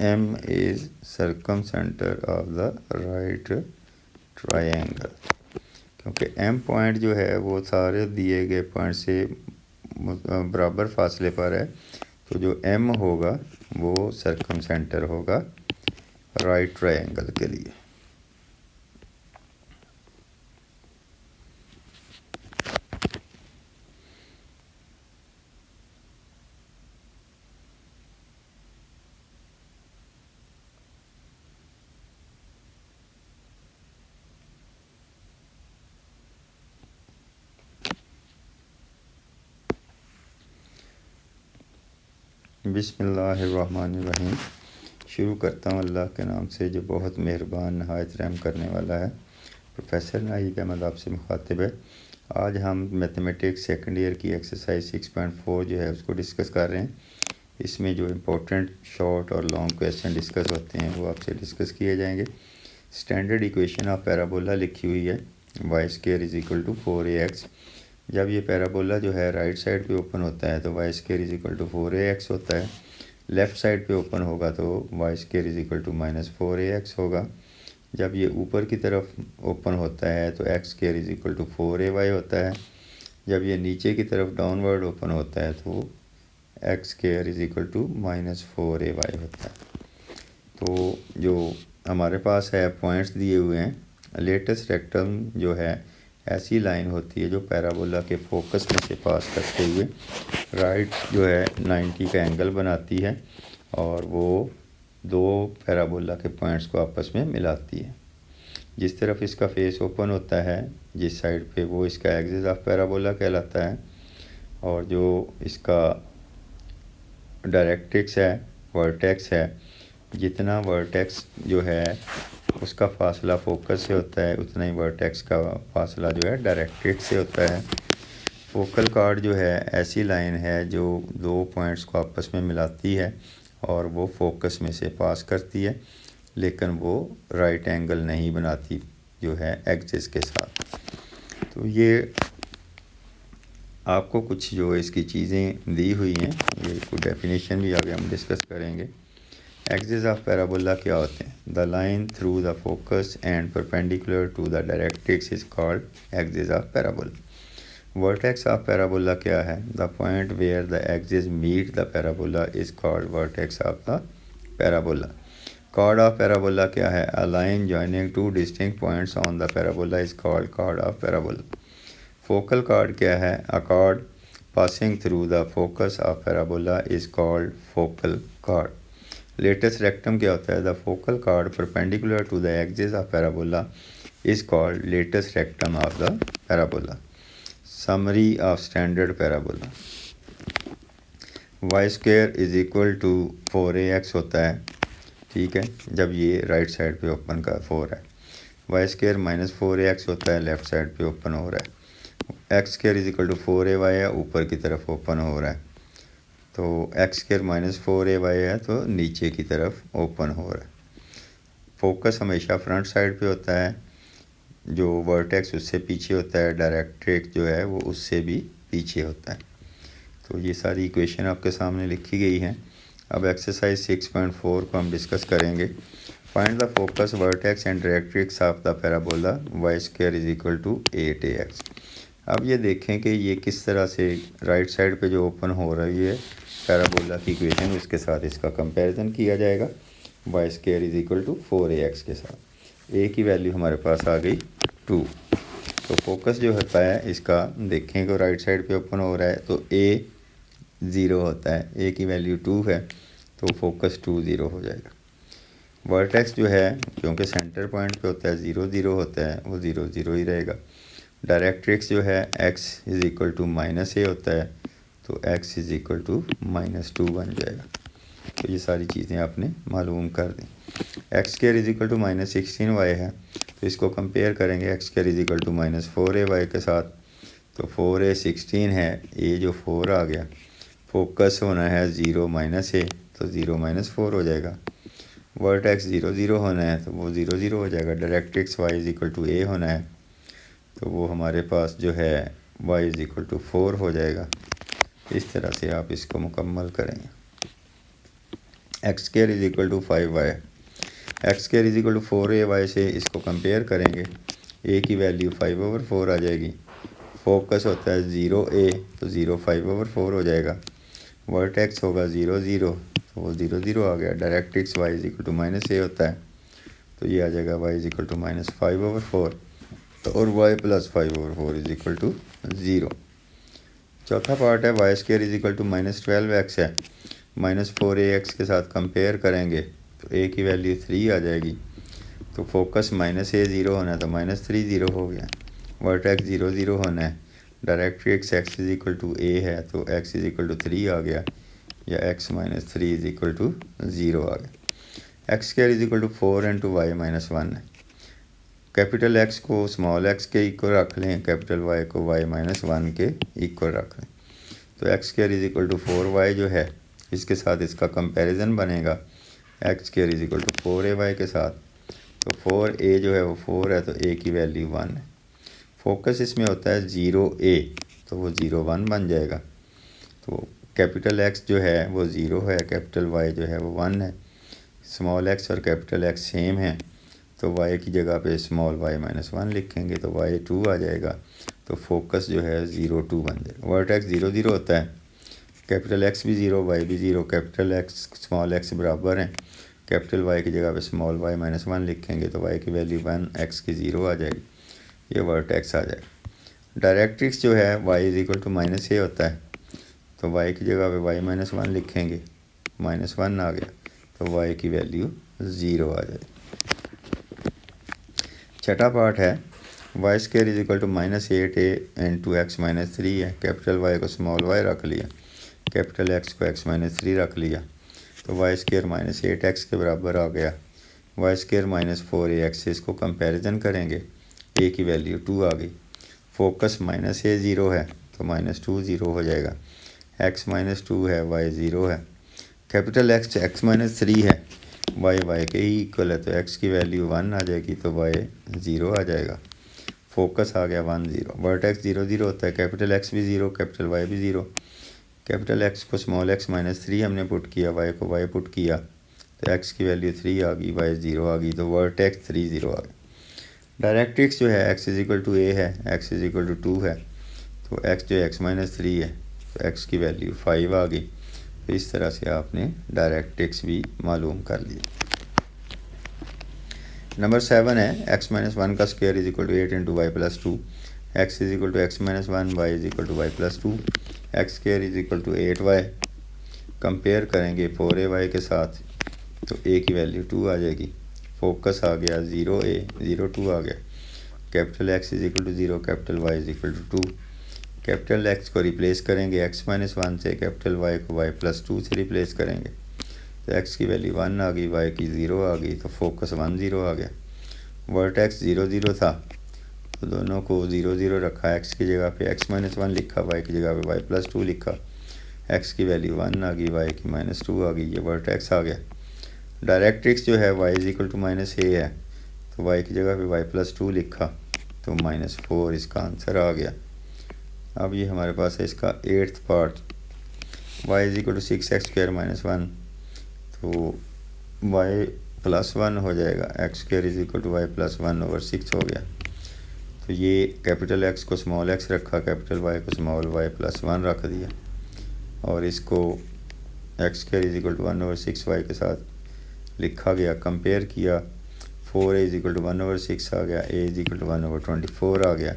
M is circum centre of the right triangle, क्योंकि M पॉइंट जो है वो सारे दिए गए पॉइंट से बराबर फासले पर है, तो जो M होगा वो सर्कम सेंटर होगा राइट ट्रायंगल के लिए। बिस्मिल्लाहिर्रहमानिर्रहीम। शुरू करता हूँ अल्लाह के नाम से जो बहुत मेहरबान नहायत रहम करने वाला है। प्रोफेसर नाहिद अहमद आपसे मुखातिब है। आज हम मैथमेटिक्स सेकंड ईयर की एक्सरसाइज 6.4 जो है उसको डिस्कस कर रहे हैं। इसमें जो इम्पोर्टेंट शॉर्ट और लॉन्ग क्वेश्चन डिस्कस होते हैं वो आपसे डिस्कस किए जाएंगे। स्टैंडर्ड इक्वेशन ऑफ पैराबोला लिखी हुई है, y square is equal to 4ax। जब ये पैराबोला जो है राइट साइड पे ओपन होता है तो y square is equal to 4ax होता है। लेफ़्ट साइड पे ओपन होगा तो y square is equal to -4ax होगा। जब ये ऊपर की तरफ ओपन होता है तो x square is equal to 4ay होता है। जब ये नीचे की तरफ डाउनवर्ड ओपन होता है तो x square is equal to -4ay होता है। तो जो हमारे पास है पॉइंट्स दिए हुए हैं, लेटेस्ट रेक्टम जो है ऐसी लाइन होती है जो पैराबोला के फोकस में से पास करते हुए राइट जो है 90 का एंगल बनाती है और वो दो पैराबोला के पॉइंट्स को आपस में मिलाती है। जिस तरफ इसका फेस ओपन होता है जिस साइड पे, वो इसका एक्सिस ऑफ पैराबोला कहलाता है, और जो इसका डायरेक्ट्रिक्स है, वर्टेक्स है, जितना वर्टेक्स जो है उसका फासला फोकस से होता है उतना ही वर्टेक्स का फासला जो है डायरेक्ट्रिक्स से होता है। फोकल कॉर्ड जो है ऐसी लाइन है जो दो पॉइंट्स को आपस में मिलाती है और वो फोकस में से पास करती है, लेकिन वो राइट एंगल नहीं बनाती जो है एक्सिस के साथ। तो ये आपको कुछ जो इसकी चीज़ें दी हुई हैं, ये कुछ डेफिनेशन भी आगे हम डिस्कस करेंगे। एक्सिस ऑफ पैराबोला क्या होते हैं? The line through the focus and perpendicular to the directrix is called axis of parabola. Vertex of parabola क्या है? The point where the axis meet the parabola is called vertex of the parabola. Chord of parabola क्या है? A line joining two distinct points on the parabola is called chord of parabola. Focal chord क्या है? A chord passing through the focus of parabola is called focal chord. Latus rectum क्या होता है? The focal chord perpendicular to the axis of parabola is called latus rectum of the parabola. Summary of standard parabola. Y square is equal to 4ax होता है, ठीक है, जब ये राइट साइड पे ओपन का 4 है। वाई स्क्वायर -4ax होता है, लेफ्ट साइड पे ओपन हो रहा है। X square is equal to 4ay है, ऊपर की तरफ ओपन हो रहा है, तो एक्स स्क्वायर -4ay है तो नीचे की तरफ ओपन हो रहा है। फोकस हमेशा फ्रंट साइड पे होता है, जो वर्टेक्स उससे पीछे होता है, डायरेक्ट्रिक्स जो है वो उससे भी पीछे होता है। तो ये सारी इक्वेशन आपके सामने लिखी गई हैं। अब एक्सरसाइज 6.4 को हम डिस्कस करेंगे। Find the focus, vertex and directrix of the parabola y square is equal to 8ax। अब ये देखें कि ये किस तरह से राइट साइड पे जो ओपन हो रही है पैराबोला की इक्वेशन, उसके साथ इसका कंपैरिजन किया जाएगा y square is equal to 4ax के साथ। ए की वैल्यू हमारे पास आ गई 2। तो फोकस जो होता है इसका देखें को राइट साइड पे ओपन हो रहा है तो ए 0 होता है, ए की वैल्यू 2 है तो फोकस 2 0 हो जाएगा। वर्टेक्स जो है क्योंकि सेंटर पॉइंट पे होता है 0 0 होता है, वो 0 0 ही रहेगा। डायरेक्ट्रिक्स जो है x is equal to minus a होता है तो x इज़ इक्वल टू -2 बन जाएगा। तो ये सारी चीज़ें आपने मालूम कर दी। X square is equal to -16y है तो इसको कंपेयर करेंगे x square is equal to -4ay के साथ। तो 4a 16 है, ए जो 4 आ गया, फोकस होना है 0 - a तो 0 - 4 हो जाएगा। वर्टेक्स 0 0 होना है तो वो 0 0 हो जाएगा। Directrix y is equal to a होना है तो वो हमारे पास जो है y इज इक्वल टू 4 हो जाएगा। इस तरह से आप इसको मुकम्मल करेंगे। X square is equal to 5y, x square is equal to 4ay से इसको कंपेयर करेंगे, a की वैल्यू 5/4 आ जाएगी। फोकस होता है 0a तो 0 5/4 हो जाएगा। वर्टेक्स होगा 0 0 तो वो 0 0 आ गया। Directrix y is equal to -a होता है तो ये आ जाएगा y इज इक्वल टू -5/4 तो और y plus 5/4 is equal to 0। चौथा पार्ट है y square is equal to -12x है, -4ax के साथ कंपेयर करेंगे तो a की वैल्यू 3 आ जाएगी। तो फोकस -a 0 होना है तो -3 0 हो गया। वर्टेक्स 0 0 होना है। Directrix x is equal to a है तो x इज इक्वल टू 3 आ गया, या x - 3 इज इक्वल टू 0 आ गया। X square is equal to 4 × y - 1 है। कैपिटल x को स्मॉल x के इक्वल रख लें, कैपिटल y को y - 1 के इक्वल रख लें। तो x square is equal to 4y जो है इसके साथ इसका कंपैरिजन बनेगा x square is equal to 4ay के साथ। तो 4a जो है वो 4 है तो a की वैल्यू 1 है। फोकस इसमें होता है 0a तो वो 0 1 बन जाएगा। तो कैपिटल x जो है वो 0 है, कैपिटल y जो है वो 1 है। स्मॉल x और कैपिटल x सेम है तो y की जगह पे स्मॉल y - 1 लिखेंगे तो y 2 आ जाएगा। तो फोकस जो है 0 2 बन जाएगा। वर्टेक्स 0 0 होता है, कैपिटल x भी 0 y भी 0, कैपिटल x स्मॉल x बराबर हैं। कैपिटल y की जगह पे स्मॉल y - 1 लिखेंगे तो y की वैल्यू 1, x की 0 आ जाएगी, ये वर्टेक्स आ जाएगा। डायरेक्ट्रिक्स जो है y is equal to -a होता है तो y की जगह पे y - 1 लिखेंगे, -1 आ गया तो y की वैल्यू 0 आ जाएगी। छठा पार्ट है y square is equal to -8a × x - 3 है। कैपिटल y को स्मॉल y रख लिया, कैपिटल x को x - 3 रख लिया तो वाई स्क्वायर -8x के बराबर आ गया। वाई स्क्वायर -4ax से इसको कंपैरिजन करेंगे, a की वैल्यू 2 आ गई। फोकस -a 0 है तो -2 0 हो जाएगा। x - 2 है, y 0 है। कैपिटल x x - 3 है, y के ही इक्वल है तो x की वैल्यू 1 आ जाएगी तो y 0 आ जाएगा। फोकस आ गया 1 0। वर्टेक्स 0 0 होता है, कैपिटल x भी 0 कैपिटल y भी 0। कैपिटल x को स्मॉल x - 3 हमने पुट किया, y को y पुट किया तो x की वैल्यू 3 आ गई, y 0 आ गई तो वर्टेक्स 3 0 आ गई। डायरेक्ट्रिक्स जो है x is equal to a है, x इज इक्वल टू 2 है तो x जो x - 3 है तो x की वैल्यू 5 आ गई। तो इस तरह से आपने डायरेक्ट्रिक्स भी मालूम कर लिया। नंबर 7 है x - 1 का square is equal to 8 × y + 2, x is equal to x - 1, y is equal to y + 2, x square is equal to 8y। Compare करेंगे 4ay के साथ तो a की वैल्यू 2 आ जाएगी। फोकस आ गया 0a 0 2 आ गया। Capital x is equal to 0, capital y is equal to 2। Capital x को रिप्लेस करेंगे x - 1 से, कैपिटल y को y + 2 से रिप्लेस करेंगे तो x की वैल्यू 1 आ गई, y की 0 आ गई तो फोकस 1 0 आ गया। वर्टेक्स 0 0 था तो दोनों को 0 0 रखा, x की जगह पे x - 1 लिखा, y की जगह पे y + 2 लिखा। x की वैल्यू 1 आ गई, y की -2 आ गई, ये वर्टेक्स आ गया। डायरेक्ट्रिक्स जो है y is equal to -a है तो y की जगह पे y + 2 लिखा तो -4 इसका आंसर आ गया। अब ये हमारे पास है इसका 8th part, y is equal to 6x² - 1 तो y + 1 हो जाएगा, x² is equal to y + 1/6 हो गया। तो ये कैपिटल x को स्मॉल x रखा, कैपिटल y को स्मॉल y + 1 रख दिया और इसको x² is equal to 1/6y के साथ लिखा गया। कंपेयर किया 4a इज इक्वल टू 1/6 आ गया, a इज इक्वल टू 1/24 आ गया।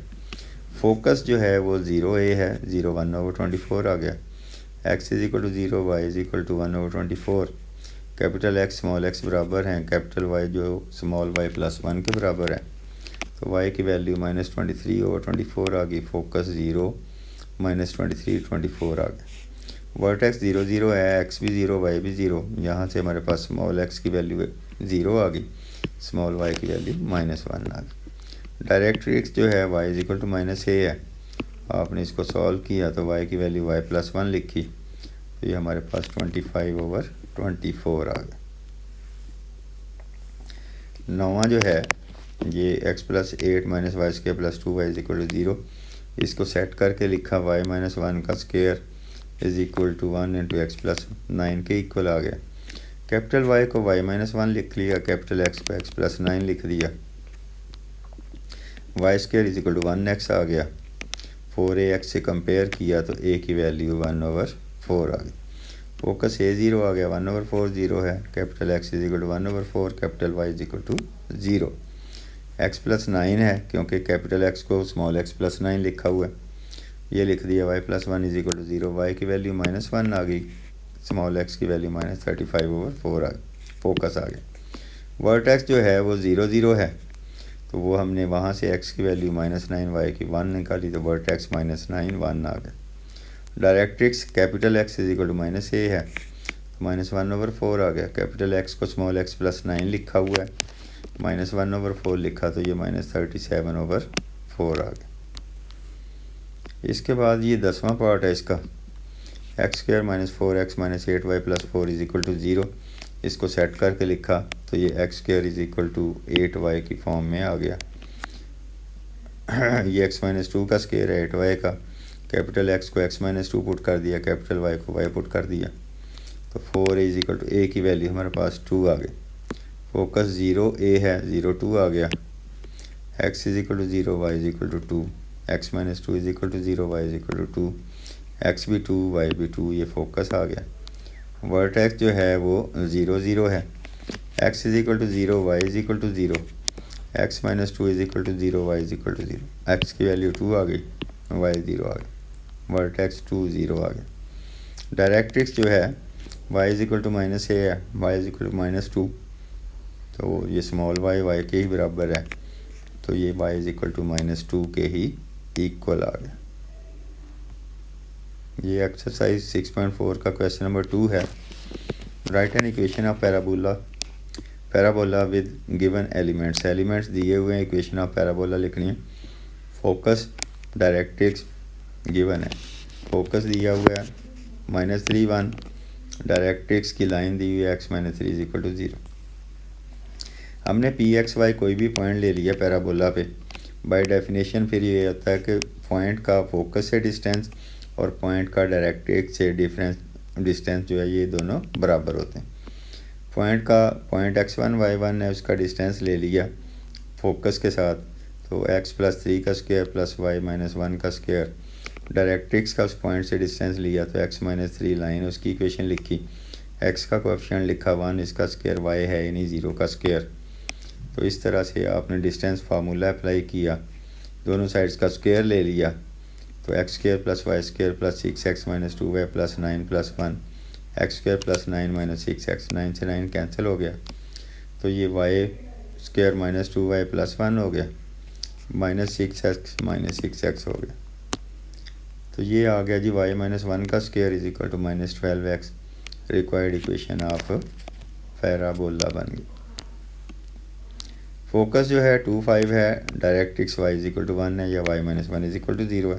फोकस जो है वो 0a है, 0 1/24 आ गया। x is equal to 0, y is equal to 1/24। Capital x small x बराबर हैं कैपिटल वाई जो स्मॉल वाई प्लस 1 के बराबर है। तो y की वैल्यू -23/24 आ गई। फोकस 0 -23/24 आ गया। वर्टेक्स 0 0 है, x भी 0 y भी 0। यहाँ से हमारे पास स्मॉल x की वैल्यू 0 आ गई, स्मॉल y की वैल्यू -1 आ गई। डायरेक्ट्रिक्स जो है y is equal to -a है। आपने इसको सॉल्व किया तो y की वैल्यू y + 1 लिखी, तो ये हमारे पास 25/24 आ गया। 9वां जो है ये x + 8 - y² + 2y = 0। इसको सेट करके लिखा y - 1 का square is equal to 1 × x + 9 के इक्वल आ गया। कैपिटल y को y - 1 लिख लिया, कैपिटल x को x + 9 लिख दिया। y² is equal to 1x आ गया। 4ax से कंपेयर किया तो a की वैल्यू 1/4 आ गई। फोकस a0 आ गया, 1/4 0 है। Capital x is equal to 1/4, capital y is equal to 0। x + 9 है क्योंकि कैपिटल x को स्मॉल x + 9 लिखा हुआ है, ये लिख दिया। y + 1 is equal to 0। y की वैल्यू -1 आ गई, स्मॉल x की वैल्यू -35/4 आ गई। फोकस आ गया। वर्टेक्स जो है वो 0 0 है, तो वो हमने वहाँ से x की वैल्यू -9 y की 1 निकाली, तो वर्टेक्स -9 1 आ गया। Directrix capital x is equal to -a है, तो -1/4 आ गया। कैपिटल x को स्मॉल x + 9 लिखा हुआ है, -1/4 लिखा तो ये -37/4 आ गया। इसके बाद ये 10वां पार्ट है इसका, x² - 4x - 8y + 4 = 0। इसको सेट करके लिखा तो ये x² is equal to 8y की फॉर्म में आ गया। ये x - 2 का स्क्वायर है 8y का। कैपिटल x को x - 2 पुट कर दिया, कैपिटल y को y पुट कर दिया, तो 4 इज इक्वल टू a की वैल्यू हमारे पास 2 आ गई। फोकस 0a है, 0 2 आ गया। x is equal to 0, y is equal to 2, x - 2 is equal to 0, y is equal to 2, x भी 2 y भी 2, ये फोकस आ गया। वर्टेक्स जो है वो 0 0 है। x is equal to 0, y is equal to 0, x - 2 is equal to 0, y is equal to 0। x की वैल्यू 2 आ गई, y 0 आ गई। वर्टेक्स 2 0 आ गया। डायरेक्ट्रिक्स जो है y is equal to -a है, y इज इक्वल टू -2, तो ये स्मॉल y के ही बराबर है, तो ये y इज इक्वल टू -2 के ही इक्वल आ गया। ये एक्सरसाइज 6.4 का क्वेश्चन नंबर 2 है। Right an equation of parabola with given elements दिए हुए हैं, इक्वेशन ऑफ पैराबोला लिखनी है। फोकस डायरेक्ट्रिक्स गिवन है, फोकस दिया हुआ है -3 1, डायरेक्ट्रिक्स की लाइन दी हुई है x - 3 = 0। हमने pxy कोई भी पॉइंट ले लिया पैराबोला पे, बाय डेफिनेशन फिर ये होता है कि पॉइंट का फोकस से डिस्टेंस और पॉइंट का डायरेक्ट्रिक्स से डिस्टेंस जो है ये दोनों बराबर होते हैं। पॉइंट x1 y1 है, उसका डिस्टेंस ले लिया फोकस के साथ, तो x + 3 का स्क्वायर + y - 1 का स्क्वायर। डायरेक्ट्रिक्स का उस पॉइंट से डिस्टेंस लिया तो x - 3 लाइन, उसकी इक्वेशन लिखी, x का कोएफिशिएंट लिखा 1, इसका स्क्वायर y है यानी 0 का स्क्वायर। तो इस तरह से आपने डिस्टेंस फार्मूला अप्लाई किया, दोनों साइड्स का स्क्वायर ले लिया, तो x² + y² + 6x - 2y + 9 + 1, x² + 9 - 6x, 9 से 9 कैंसिल हो गया, तो ये y² - 2y + 1 हो गया, -6x - 6x हो गया। तो ये आ गया जी y - 1 का square is equal to -12x। Required equation of parabola बन गई। फोकस जो है 2 5 है, डायरेक्ट्रिक्स y = 1 है या y - 1 = 0 है।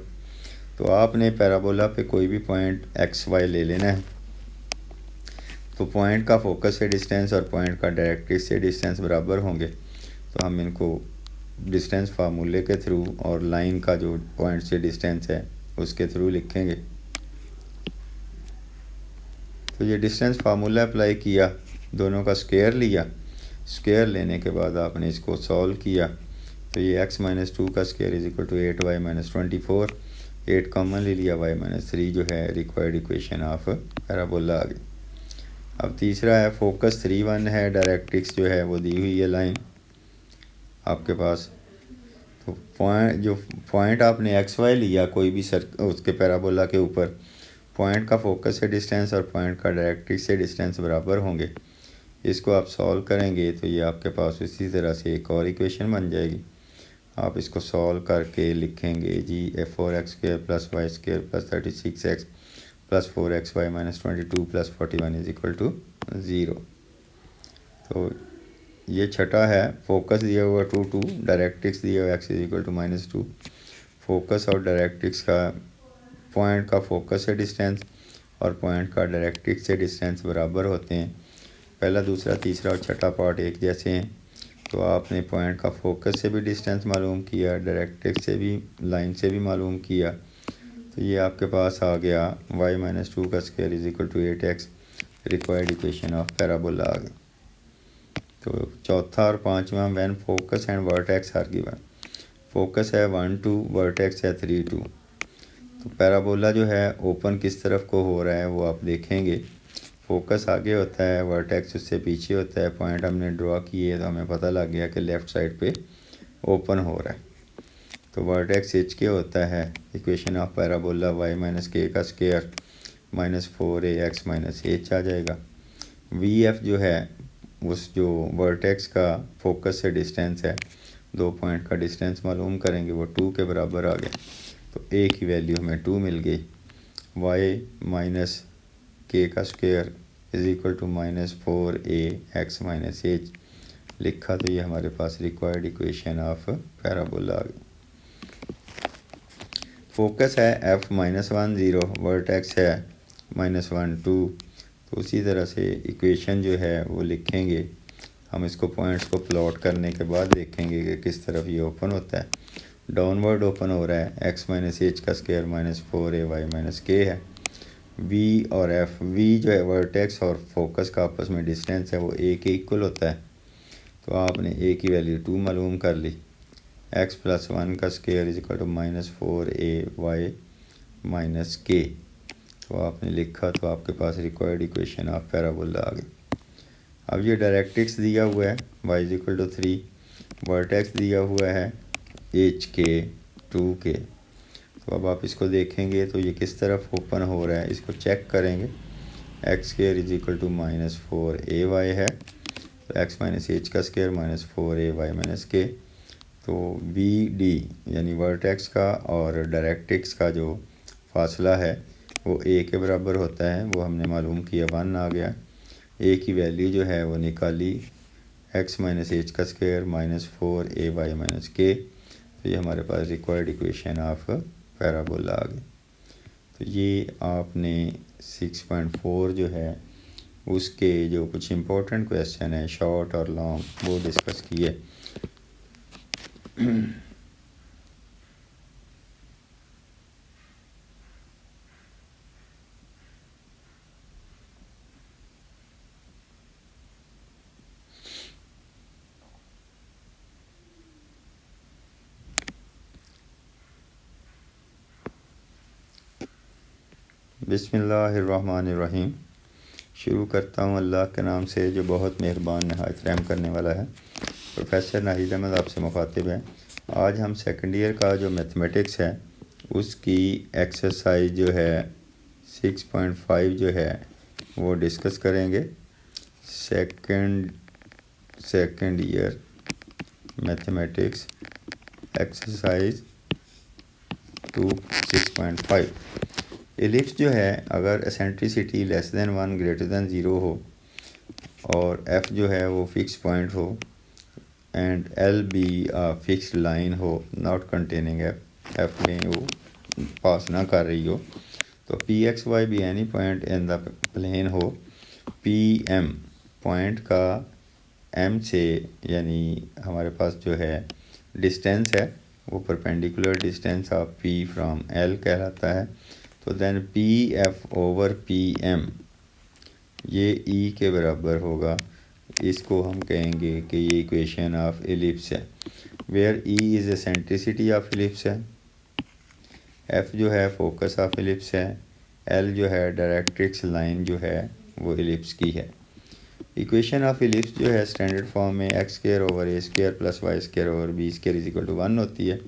तो आपने पैराबोला पे कोई भी पॉइंट x y ले लेना है, तो पॉइंट का फोकस से डिस्टेंस और पॉइंट का डायरेक्ट्रिक्स से डिस्टेंस बराबर होंगे, तो हम इनको डिस्टेंस फार्मूले के थ्रू और लाइन का जो पॉइंट से डिस्टेंस है उसके थ्रू लिखेंगे। तो ये डिस्टेंस फार्मूला अप्लाई किया, दोनों का स्क्वायर लिया, स्क्वायर लेने के बाद आपने इसको सॉल्व किया, तो ये x - 2 का square is equal to 8y - 24, 8 common ले लिया, y - 3 जो है रिक्वायर्ड इक्वेशन ऑफ पैराबोला आ गई। अब तीसरा है फोकस 3 1 है, डायरेक्ट्रिक्स जो है वो दी हुई है लाइन आपके पास, तो पॉइंट आपने एक्स वाई लिया कोई भी उसके पैराबोला के ऊपर, पॉइंट का फोकस से डिस्टेंस और पॉइंट का डायरेक्ट्रिक्स से डिस्टेंस बराबर होंगे। इसको आप सॉल्व करेंगे तो ये आपके पास इसी तरह से एक और इक्वेशन बन जाएगी। आप इसको सॉल्व करके लिखेंगे जी 4x² + y² + 36x + 4xy - 22 + 41 = 0। तो ये छठा है, फोकस दिया हुआ 2 2, डायरेक्ट्रिक्स दिया हुआ x = -2। फोकस और डायरेक्ट्रिक्स का पॉइंट का फोकस से डिस्टेंस और पॉइंट का डायरेक्ट्रिक्स से डिस्टेंस बराबर होते हैं। पहला, दूसरा, तीसरा और छठा पार्ट एक जैसे हैं। तो आपने पॉइंट का फोकस से भी डिस्टेंस मालूम किया, डायरेक्ट्रिक्स से भी, लाइन से भी मालूम किया। तो ये आपके पास आ गया y - 2 का square = 8x, required equation of parabola आ गई। तो चौथा और पांचवा, when focus and vertex are given. Focus है 1 2, वर्टेक्स है 3 2। तो पैराबोला जो है ओपन किस तरफ को हो रहा है वो आप देखेंगे। फोकस आगे होता है, वर्टेक्स उससे पीछे होता है। पॉइंट हमने ड्रॉ किए तो हमें पता लग गया कि लेफ़्ट साइड पे ओपन हो रहा है। तो वर्टेक्स एच के होता है, equation of parabola y - k का स्क्वायर -4ax - h आ जाएगा। वी एफ जो है उस जो वर्टेक्स का फोकस से डिस्टेंस है, 2 पॉइंट का डिस्टेंस मालूम करेंगे, वो 2 के बराबर आ गया। तो ए की वैल्यू हमें 2 मिल गई। y - k का स्क्वायर = -4ax - h लिखा तो ये हमारे पास रिक्वायर्ड इक्वेशन ऑफ पैराबोला आ गई। फोकस है f - 1 0, वर्टेक्स है -1 2। तो उसी तरह से इक्वेशन जो है वो लिखेंगे। हम इसको पॉइंट्स को प्लॉट करने के बाद देखेंगे कि किस तरफ ये ओपन होता है। डाउनवर्ड ओपन हो रहा है, x - h का स्क्वायर -4ay - k है। v और f, v जो है वर्टेक्स और फोकस का आपस में डिस्टेंस है, वो a के इक्वल होता है। तो आपने a की वैल्यू 2 मालूम कर ली। x + 1 का स्क्वायर = -4ay - k। तो आपने लिखा तो आपके पास रिक्वायर्ड इक्वेशन ऑफ पैराबोला आ गई। अब ये डायरेक्ट्रिक्स दिया हुआ है y = 3, वर्टेक्स दिया हुआ है h 2k। तो अब आप इसको देखेंगे तो ये किस तरफ ओपन हो रहा है, इसको चेक करेंगे। x² = -4ay है, तो x - h का स्क्वायर -4ay - k। तो बी डी यानी वर्टेक्स का और डायरेक्ट्रिक्स का जो फासला है वो a के बराबर होता है, वो हमने मालूम किया, 1 आ गया। a की वैल्यू जो है वो निकाली, x - h का स्क्वायर -4ay - k। तो ये हमारे पास रिक्वायर्ड इक्वेशन ऑफ पैराबोला आ गई। तो ये आपने 6.4 जो है उसके जो कुछ इम्पोर्टेंट क्वेश्चन है, शॉर्ट और लॉन्ग, वो डिस्कस किए। बिस्मिल्लाहिर्रहमानिर्रहीम। शुरू करता हूँ अल्लाह के नाम से जो बहुत मेहरबान नहायत रहम करने वाला है। प्रोफेसर नाहिद अहमद आपसे मुखातिब है। आज हम सेकंड ईयर का जो मैथमेटिक्स है उसकी एक्सरसाइज जो है 6.5 जो है वो डिस्कस करेंगे। Second year mathematics exercise 6.5। Ellipse जो है अगर एसेंट्रिसिटी <1 > 0 हो और f जो है वो फिक्स पॉइंट हो and l be fixed line हो नॉट कंटेनिंग f में वो पास ना कर रही हो, तो पी एक्स वाई भी any point in the plane हो, पी एम पॉइंट का m से यानी हमारे पास जो है डिस्टेंस है वो perpendicular distance of p from l कहलाता है। तो then p f over p m ये ई के बराबर होगा। इसको हम कहेंगे कि ये इक्वेशन ऑफ एलिप्स है, where e is eccentricity of ellipse है, एफ जो है फोकस ऑफ एलिप्स है, एल जो है डायरेक्ट्रिक्स लाइन जो है वो एलिप्स की है। इक्वेशन ऑफ एलिप्स जो है स्टैंडर्ड फॉर्म में x square over a square plus Y square over b square is equal to 1 होती है।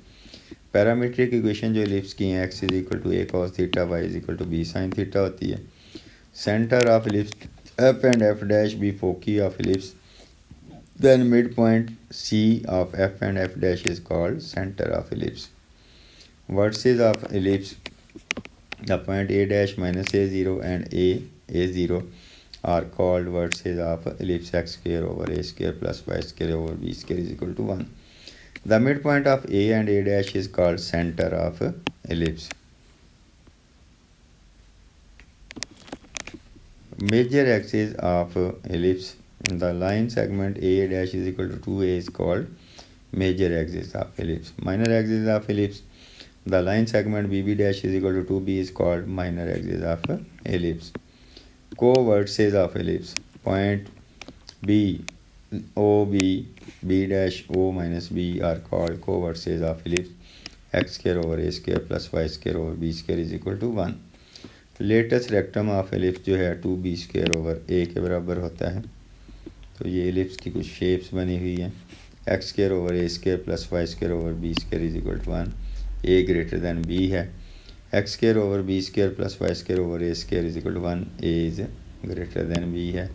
पैरामीट्रिक इक्वेशन जो एलिप्स की हैं x is equal to a cos theta y is equal to b sin theta होती है। Centre of ellipse f and f dash be foci of ellipse, then midpoint C of f and f dash is called center of ellipse. Vertices of ellipse, the point A dash minus A0 and A0 are called vertices of ellipse x square over A square plus y square over B square is equal to 1. The midpoint of A and A dash is called center of ellipse. Major axis of ellipse, the line segment A dash is equal to 2A is called major axis of ellipse. Minor axis of ellipse, the line segment BB dash is equal to 2B is called minor axis of ellipse. Co-vertices of ellipse, point B, OB, B dash O minus B are called co-vertices of ellipse. X square over A square plus Y square over B square is equal to 1. Latest rectum of ellipse जो है 2b स्क्वायर ओवर a के बराबर होता है। तो ये एलिप्स की कुछ शेप्स बनी हुई हैं। X square over a square plus Y square over b square is equal to 1, a greater than b है। X square over b square plus Y square over a square is equal to 1, a is greater than b है।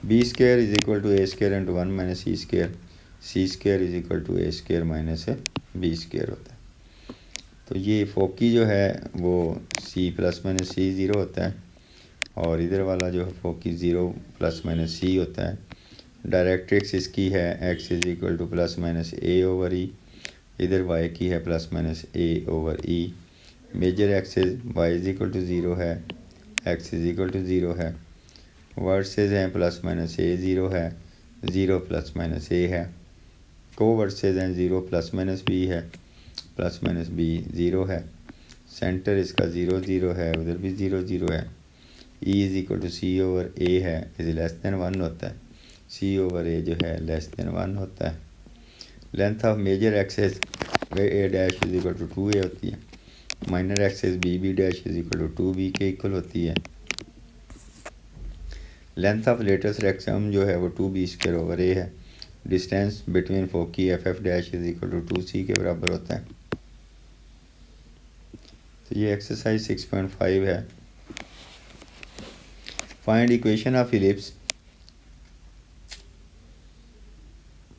B square is equal to a square into 1 minus c square is equal to a square minus b square होता है। तो ये फोकी जो है वो c प्लस माइनस सी 0 होता है और इधर वाला जो है फोकी 0 प्लस माइनस सी होता है। डायरेक्ट्रिक्स इसकी है x is equal to plus minus a over e, इधर y की है plus minus a over e. Major axis y is equal to 0 है, x इज इक्वल टू 0 है। वर्सेस हैं प्लस माइनस ए 0 है, 0 प्लस माइनस ए है। को वर्सेस हैं 0 प्लस माइनस बी है, प्लस माइनस बी 0 है। सेंटर इसका 0 0 है, उधर भी 0 0 है। E is equal to c over a है, इज लेस दैन 1 होता है। सी ओवर ए जो है लेस दैन 1 होता है। Length of major axis a dash is equal to 2a होती है। Minor axis b b dash is equal to 2b के इक्वल होती है। लेंथ ऑफ लेटेस्ट रेक्टम जो है वो 2b स्क्वायर ओवर ए है। Distance between foci f f dash is equal to 2c के बराबर होता है। तो ये एक्सरसाइज 6.5 है। फाइंड इक्वेशन ऑफ इलिप्स,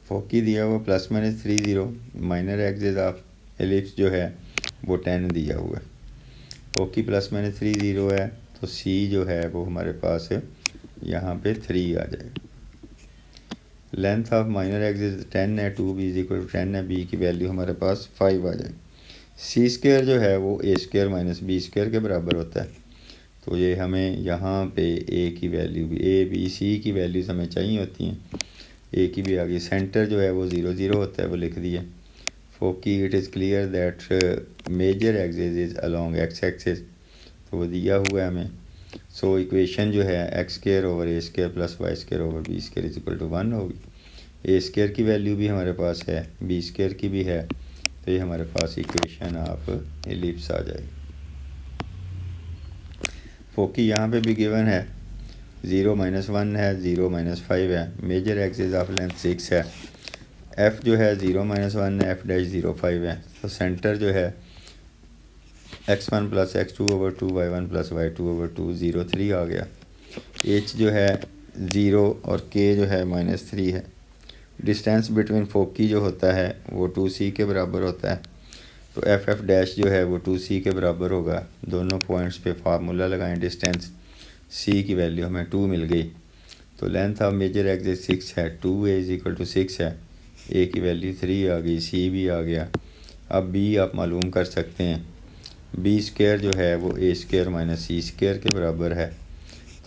फोकी दिया हुआ plus minus 3 0, minor axis of ellipse जो है वो 10 दिया हुआ है। फोकी प्लस माइनस 3 0 है तो सी जो है वो हमारे पास है यहाँ पे 3 आ जाएगा। लेंथ ऑफ माइनर एक्सिस 10 है, 2b इज इक्वल टू 10 है, b की वैल्यू हमारे पास 5 आ जाएगी। सी स्क्वायर जो है वो ए स्क्वायर माइनस बी स्क्वायर के बराबर होता है। तो ये हमें यहाँ पे ए की वैल्यू भी, ए बी सी की वैल्यूज़ हमें चाहिए होती हैं, ए की भी आ गई। सेंटर जो है वो 0 0 होता है, वो लिख दिए। Foci it is clear that major axis is along x axis, तो वो दिया हुआ है हमें। सो इक्वेशन जो है x square over a square plus Y square over b square is equal to 1 होगी। ए स्क्वायर की वैल्यू भी हमारे पास है, बी स्क्वायर की भी है, तो ये हमारे पास इक्वेशन ऑफ एलिप्स आ जाएगी। फोकी यहाँ पे भी गिवन है, 0 माइनस 1 है, 0 माइनस 5 है। मेजर एक्सिस ऑफ लेंथ 6 है। एफ जो है 0 माइनस 1 है, एफ डैश 0 5 है। तो सेंटर जो है x1 plus x2 over 2, y1 plus y2 over 2, 0 3 आ गया। h जो है 0 और k जो है माइनस 3 है। डिस्टेंस बिटवीन फोकी जो होता है वो 2c के बराबर होता है। तो एफ एफ डैश जो है वो 2c के बराबर होगा। दोनों पॉइंट्स पे फार्मूला लगाएं, डिस्टेंस c की वैल्यू हमें 2 मिल गई। तो लेंथ ऑफ मेजर एक्सिस 6 है, 2a इज इक्वल टू 6 है, a की वैल्यू 3 आ गई, c भी आ गया। अब b आप मालूम कर सकते हैं, b स्क्वायर जो है वो a square minus c square के बराबर है।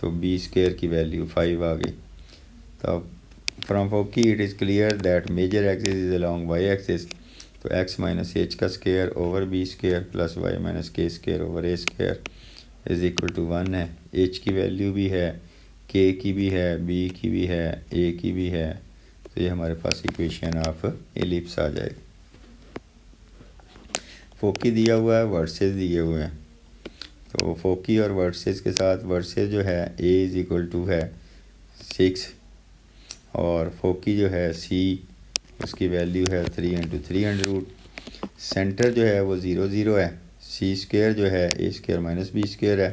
तो b स्क्वायर की वैल्यू 5 आ गई। तो from foci it is clear that major axis is along y axis, तो x माइनस एच का square over b square plus y minus k square over a square is equal to 1 है। h की वैल्यू भी है, k की भी है, b की भी है, a की भी है। तो ये हमारे पास इक्वेशन ऑफ एलिप्स आ जाएगी। फोकी दिया हुआ है, वर्सेस दिए हुए हैं। तो फोकी और वर्सेस के साथ वर्सेस जो है a इज़ इक्वल टू है 6 और फोकी जो है c उसकी वैल्यू है 3 इंटू 300। सेंटर जो है वो 0 0 है। c स्क्वेयर जो है a square minus b square है,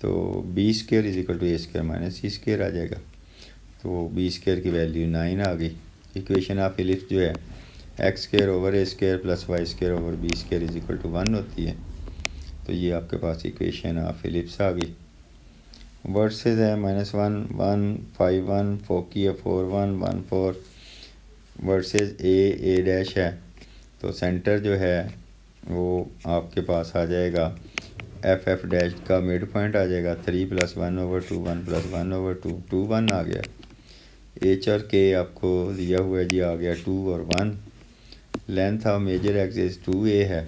तो b square is equal to a square minus c square आ जाएगा। तो b स्क्वेयर की वैल्यू 9 आ गई। इक्वेशन ऑफ एलिप्स जो है x square over a square plus y square over b square is equal to 1 होती है। तो ये आपके पास इक्वेशन ऑफ एलिप्स आ गई। वर्सेस है -1 1 5 1 फोकी है 4 1 1 4 वर्सेस ए डैश है। तो सेंटर जो है वो आपके पास आ जाएगा एफ डैश का मिड पॉइंट आ जाएगा 3 + 1/2 1 + 1/2 2 1 आ गया। एच और के आपको दिया हुआ है जी, आ गया 2 और 1। Length of major axis 2a है,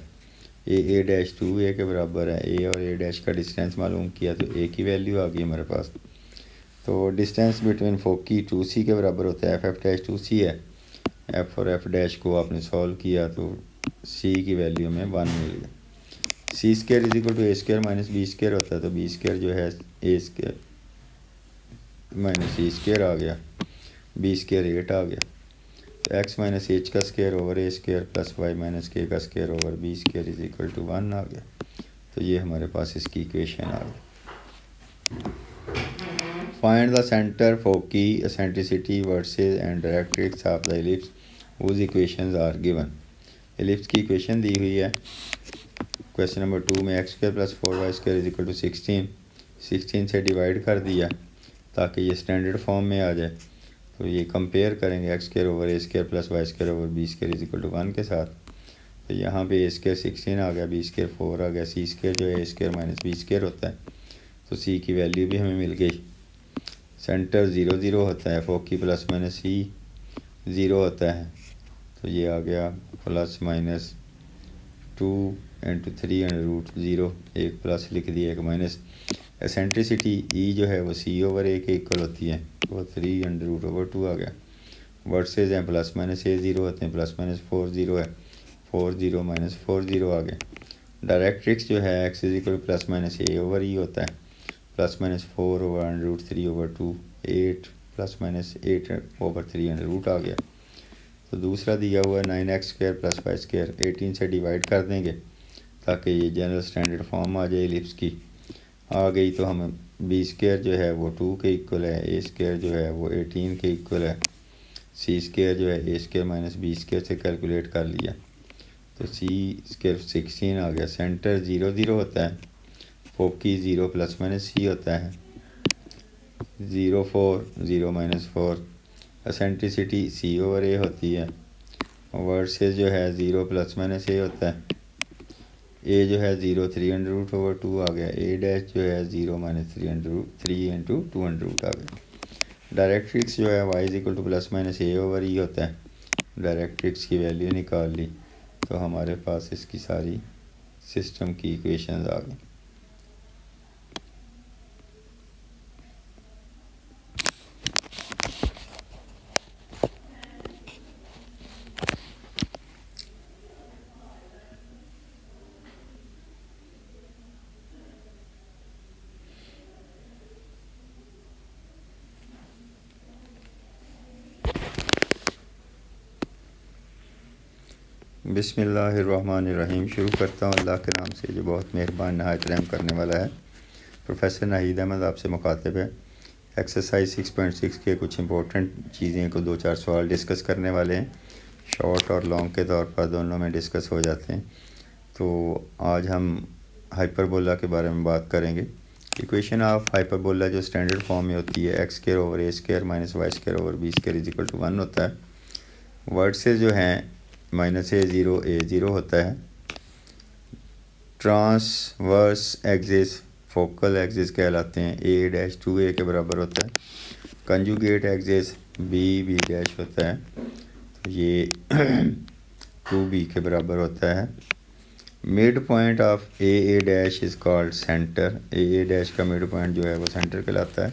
ए डैश 2a के बराबर है। ए और ए डैश का डिस्टेंस मालूम किया तो ए की वैल्यू आ गई हमारे पास। तो डिस्टेंस बिटवीन फोकी 2c के बराबर होता है, एफ डैश 2c है। एफ और एफ डैश को आपने सॉल्व किया तो c की वैल्यू में 1 मिल गया। C square is equal to a square minus b square होता है, तो बी स्क्वेयर जो है a square minus c square आ गया, बी स्क्वेयर 8 आ गया। तो एक्स माइनस एच का square over a square plus y minus के का square over b square is equal to 1 आ गया। तो ये हमारे पास इसकी इक्वेशन आ गई। Find the centre, foci, eccentricity, vertices and directrix of the ellipse whose equations are given. Ellipse की इक्वेशन दी हुई है। क्वेश्चन नंबर 2 में x square plus 4y square is equal to 16 से डिवाइड कर दिया ताकि ये स्टैंडर्ड फॉर्म में आ जाए। तो ये कंपेयर करेंगे x square over a square plus y square over b square is equal to 1 के साथ। तो यहाँ पे ए स्क्वेयर 16 आ गया, बी स्क्वेयर 4 आ गया, सी स्क्वेयर जो है a square minus b square होता है, तो सी की वैल्यू भी हमें मिल गई। सेंटर 0 0 होता है, फोकी प्लस माइनस सी 0 होता है, तो ये आ गया प्लस माइनस 2 इंटू 3√0, एक प्लस लिख दिया एक माइनस। एसेंट्रिसिटी ई जो है वो सी ओवर ए के इक्वल होती है, वो 3√/2 आ गया। वर्सेज हैं प्लस माइनस ए 0 होते हैं, प्लस माइनस 4 0 है, 4 0 माइनस 4 0 आ गया। डायरेक्ट्रिक्स जो है x is equal plus minus a over e होता है, plus minus 4 over √3/2 8 plus minus 8 over 3 आ गया। तो दूसरा दिया हुआ है 9x square plus Y square, 18 से डिवाइड कर देंगे ताकि ये जनरल स्टैंडर्ड फॉर्म आ जाए एलिप्स की। आ गई तो हम बी स्क्वायर जो है वो 2 के इक्वल है, ए स्क्वायर जो है वो 18 के इक्वल है, सी स्क्वायर जो है a square minus b square से कैलकुलेट कर लिया तो सी स्क्वायर 16 आ गया। सेंटर 0 0 होता है, फोकी 0 प्लस माइनस सी होता है, 0 4 0 माइनस 4। एसेंट्रिसिटी सी ओवर ए होती है, वर्सेस जो है 0 प्लस माइनस ए होता है, ए जो है 0 3√/2 आ गया, ए डैश जो है 0 माइनस 3 इंटू 200 आ गया। डायरेक्ट्रिक्स जो है y is equal to plus minus a over e होता है, डायरेक्ट्रिक्स की वैल्यू निकाल ली तो हमारे पास इसकी सारी सिस्टम की इक्वेशंस आ गई। बिस्मिल्लाहिर्रहमानिर्रहीम। शुरू करता हूँ अल्लाह के नाम से जो बहुत मेहरबान नहायत रहम करने वाला है। प्रोफेसर नाहिद अहमद आपसे मुखातिब है। एक्सरसाइज 6.6 के कुछ इंपॉर्टेंट चीज़ें को 2-4 सवाल डिस्कस करने वाले हैं, शॉर्ट और लॉन्ग के तौर पर दोनों में डिस्कस हो जाते हैं। तो आज हम हाइपरबोला के बारे में बात करेंगे। इक्वेशन ऑफ हाइपरबोला जो स्टैंडर्ड फॉर्म में होती है x square over a square minus y square over b square is equal to 1 होता है। वर्ड से जो हैं माइनस ए 0 होता है। ट्रांसवर्स एक्सिस फोकल एक्सिस कहलाते हैं, ए डैश 2a के बराबर होता है। कंजुगेट एक्सिस बी डैश होता है, तो ये 2b के बराबर होता है। Mid point of A dash is called centre, A dash का मिड पॉइंट जो है वो सेंटर कहलाता है।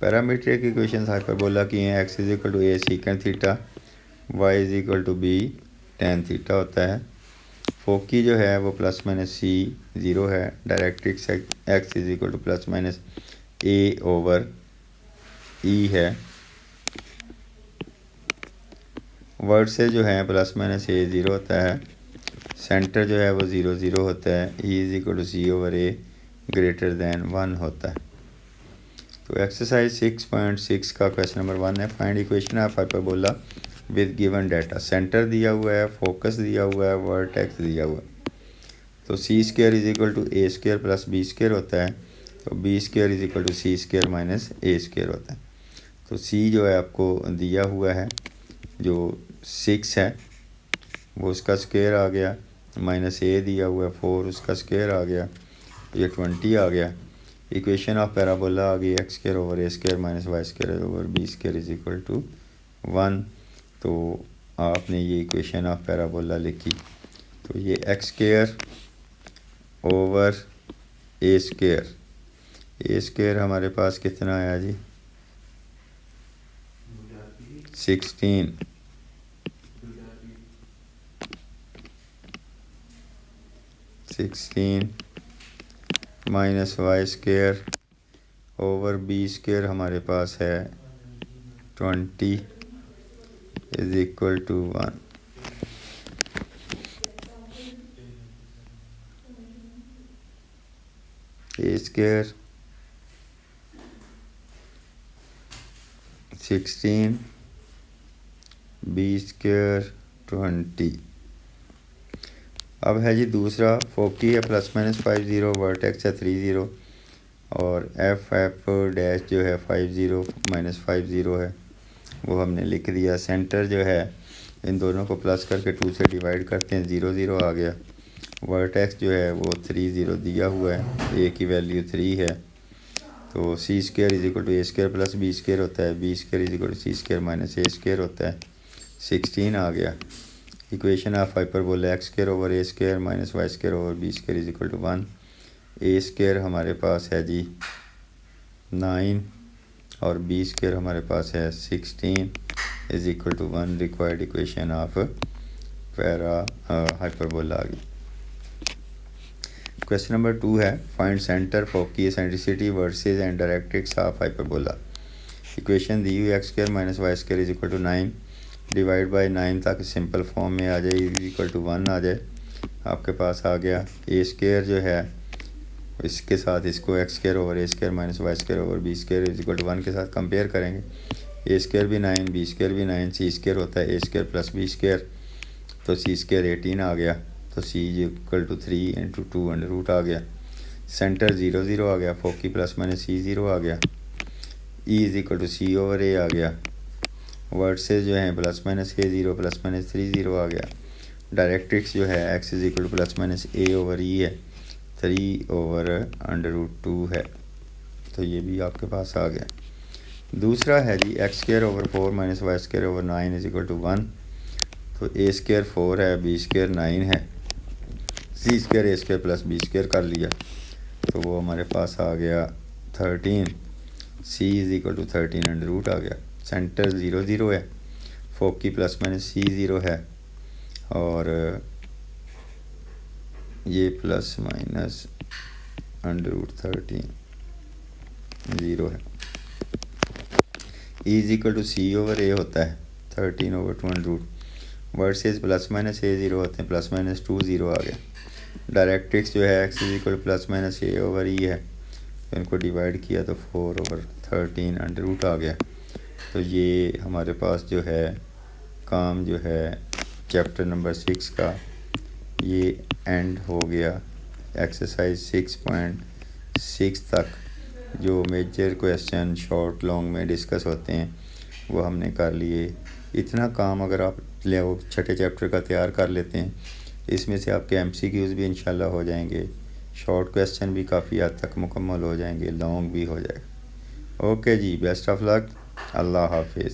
पैरामीट्रिक इक्वेशंस हाइपरबोला की हैं, x is equal to a secant theta, y is equal to b tan theta होता है। फोकी जो है वो प्लस माइनस सी ज़ीरो है। Directrix x is equal to plus minus a over e है। वर्ड से जो है प्लस माइनस ए ज़ीरो होता है। सेंटर जो है वो ज़ीरो ज़ीरो होता है। E is equal to c over a greater than 1 होता है। तो एक्सरसाइज 6.6 का क्वेश्चन नंबर 1 है। Find equation of hyperbola with given data. Centre दिया हुआ है, फोकस दिया हुआ है, वर्टेक्स दिया हुआ है। तो c square is equal to a square plus b square होता है। तो b square is equal to c square minus a square होता है। तो सी जो है आपको दिया हुआ है जो 6 है वो उसका स्क्वायर आ गया, माइनस ए दिया हुआ है 4 उसका स्क्वायर आ गया, ये 20 आ गया। इक्वेशन ऑफ पैराबोला आ गई x square over a square minus y square over b square is equal to 1। तो आपने ये इक्वेशन ऑफ पैराबोला लिखी। तो ये x square over a square हमारे पास कितना आया जी 16 minus y square over b square हमारे पास है 20 is equal to 1। A square 16 b square 20। अब है जी दूसरा फोकी है प्लस माइनस 50, वर्टेक्स है 30 और एफ डैश जो है 50 माइनस 50 है वो हमने लिख दिया। सेंटर जो है इन दोनों को प्लस करके 2 से डिवाइड करते हैं 0 0 आ गया। वर्टेक्स जो है वो 30 दिया हुआ है, ए की वैल्यू 3 है। तो c square is equal to a square plus b square होता है, b square is equal to c square minus a square होता है। 16 आ गया। Equation of hyperbola x square over a square minus y square over b square is equal to 1। A square हमारे पास है जी 9 और बी स्क्वायर हमारे पास है 16 is equal to 1। Required equation of hyperbola आ गई। क्वेश्चन नंबर 2 है find centre foci eccentricity vertices and directrix of hyperbola. Equation दी हुई x square minus y square is equal to 9 divide by 9 ताकि सिंपल फॉर्म में आ जाए, इज इक्वल टू 1 आ जाए। आपके पास आ गया ए स्क्वायर जो है इसके साथ इसको x square over a square minus y square over b square is equal to 1 के साथ कंपेयर करेंगे। ए स्क्वायर भी 9 बी स्क्वायर भी 9 सी स्क्वायर होता है a square plus b square. तो सी स्क्वायर 18 आ गया। तो c is equal to 3 into 2 under root आ गया। सेंटर 0 0 आ गया। फोकी प्लस माइनस सी 0 आ गया। E is equal to c over a आ गया। वर्ड से जो है plus minus a 0 plus minus 3 0 आ गया। डायरेक्ट्रिक्स जो है x is equal to plus minus a over e है 3 ओवर अंडर रूट 2 है। तो ये भी आपके पास आ गया। दूसरा है जी x square over 4 minus y square over 9 is equal to 1। तो ए स्क्वायर 4 है, बी स्क्वायर 9 है, c square a square plus b square कर लिया तो वो हमारे पास आ गया 13। C is equal to 13 under root आ गया। सेंटर 0 0 है। फोकी प्लस माइनस सी 0 है और ये प्लस माइनस अंडर रूट 13 0 है। E is equal to c over a होता है 13 over 2 under root. Vertices plus minus a 0 होते हैं, प्लस माइनस 2 0 आ गया। डायरेक्ट्रिक्स जो है x is equal plus minus a over e है तो इनको डिवाइड किया तो 4 ओवर 13 अंडर रूट आ गया। तो ये हमारे पास जो है काम जो है चैप्टर नंबर 6 का ये एंड हो गया। एक्सरसाइज 6.6 तक जो मेजर क्वेश्चन शॉर्ट लॉन्ग में डिस्कस होते हैं वो हमने कर लिए। इतना काम अगर आप छठे चैप्टर का तैयार कर लेते हैं इसमें से आपके MCQs भी इंशाल्लाह हो जाएंगे, शॉर्ट क्वेश्चन भी काफ़ी हद तक मुकम्मल हो जाएंगे, लॉन्ग भी हो जाएगा। ओके जी, बेस्ट ऑफ लक, अल्लाह हाफिज़।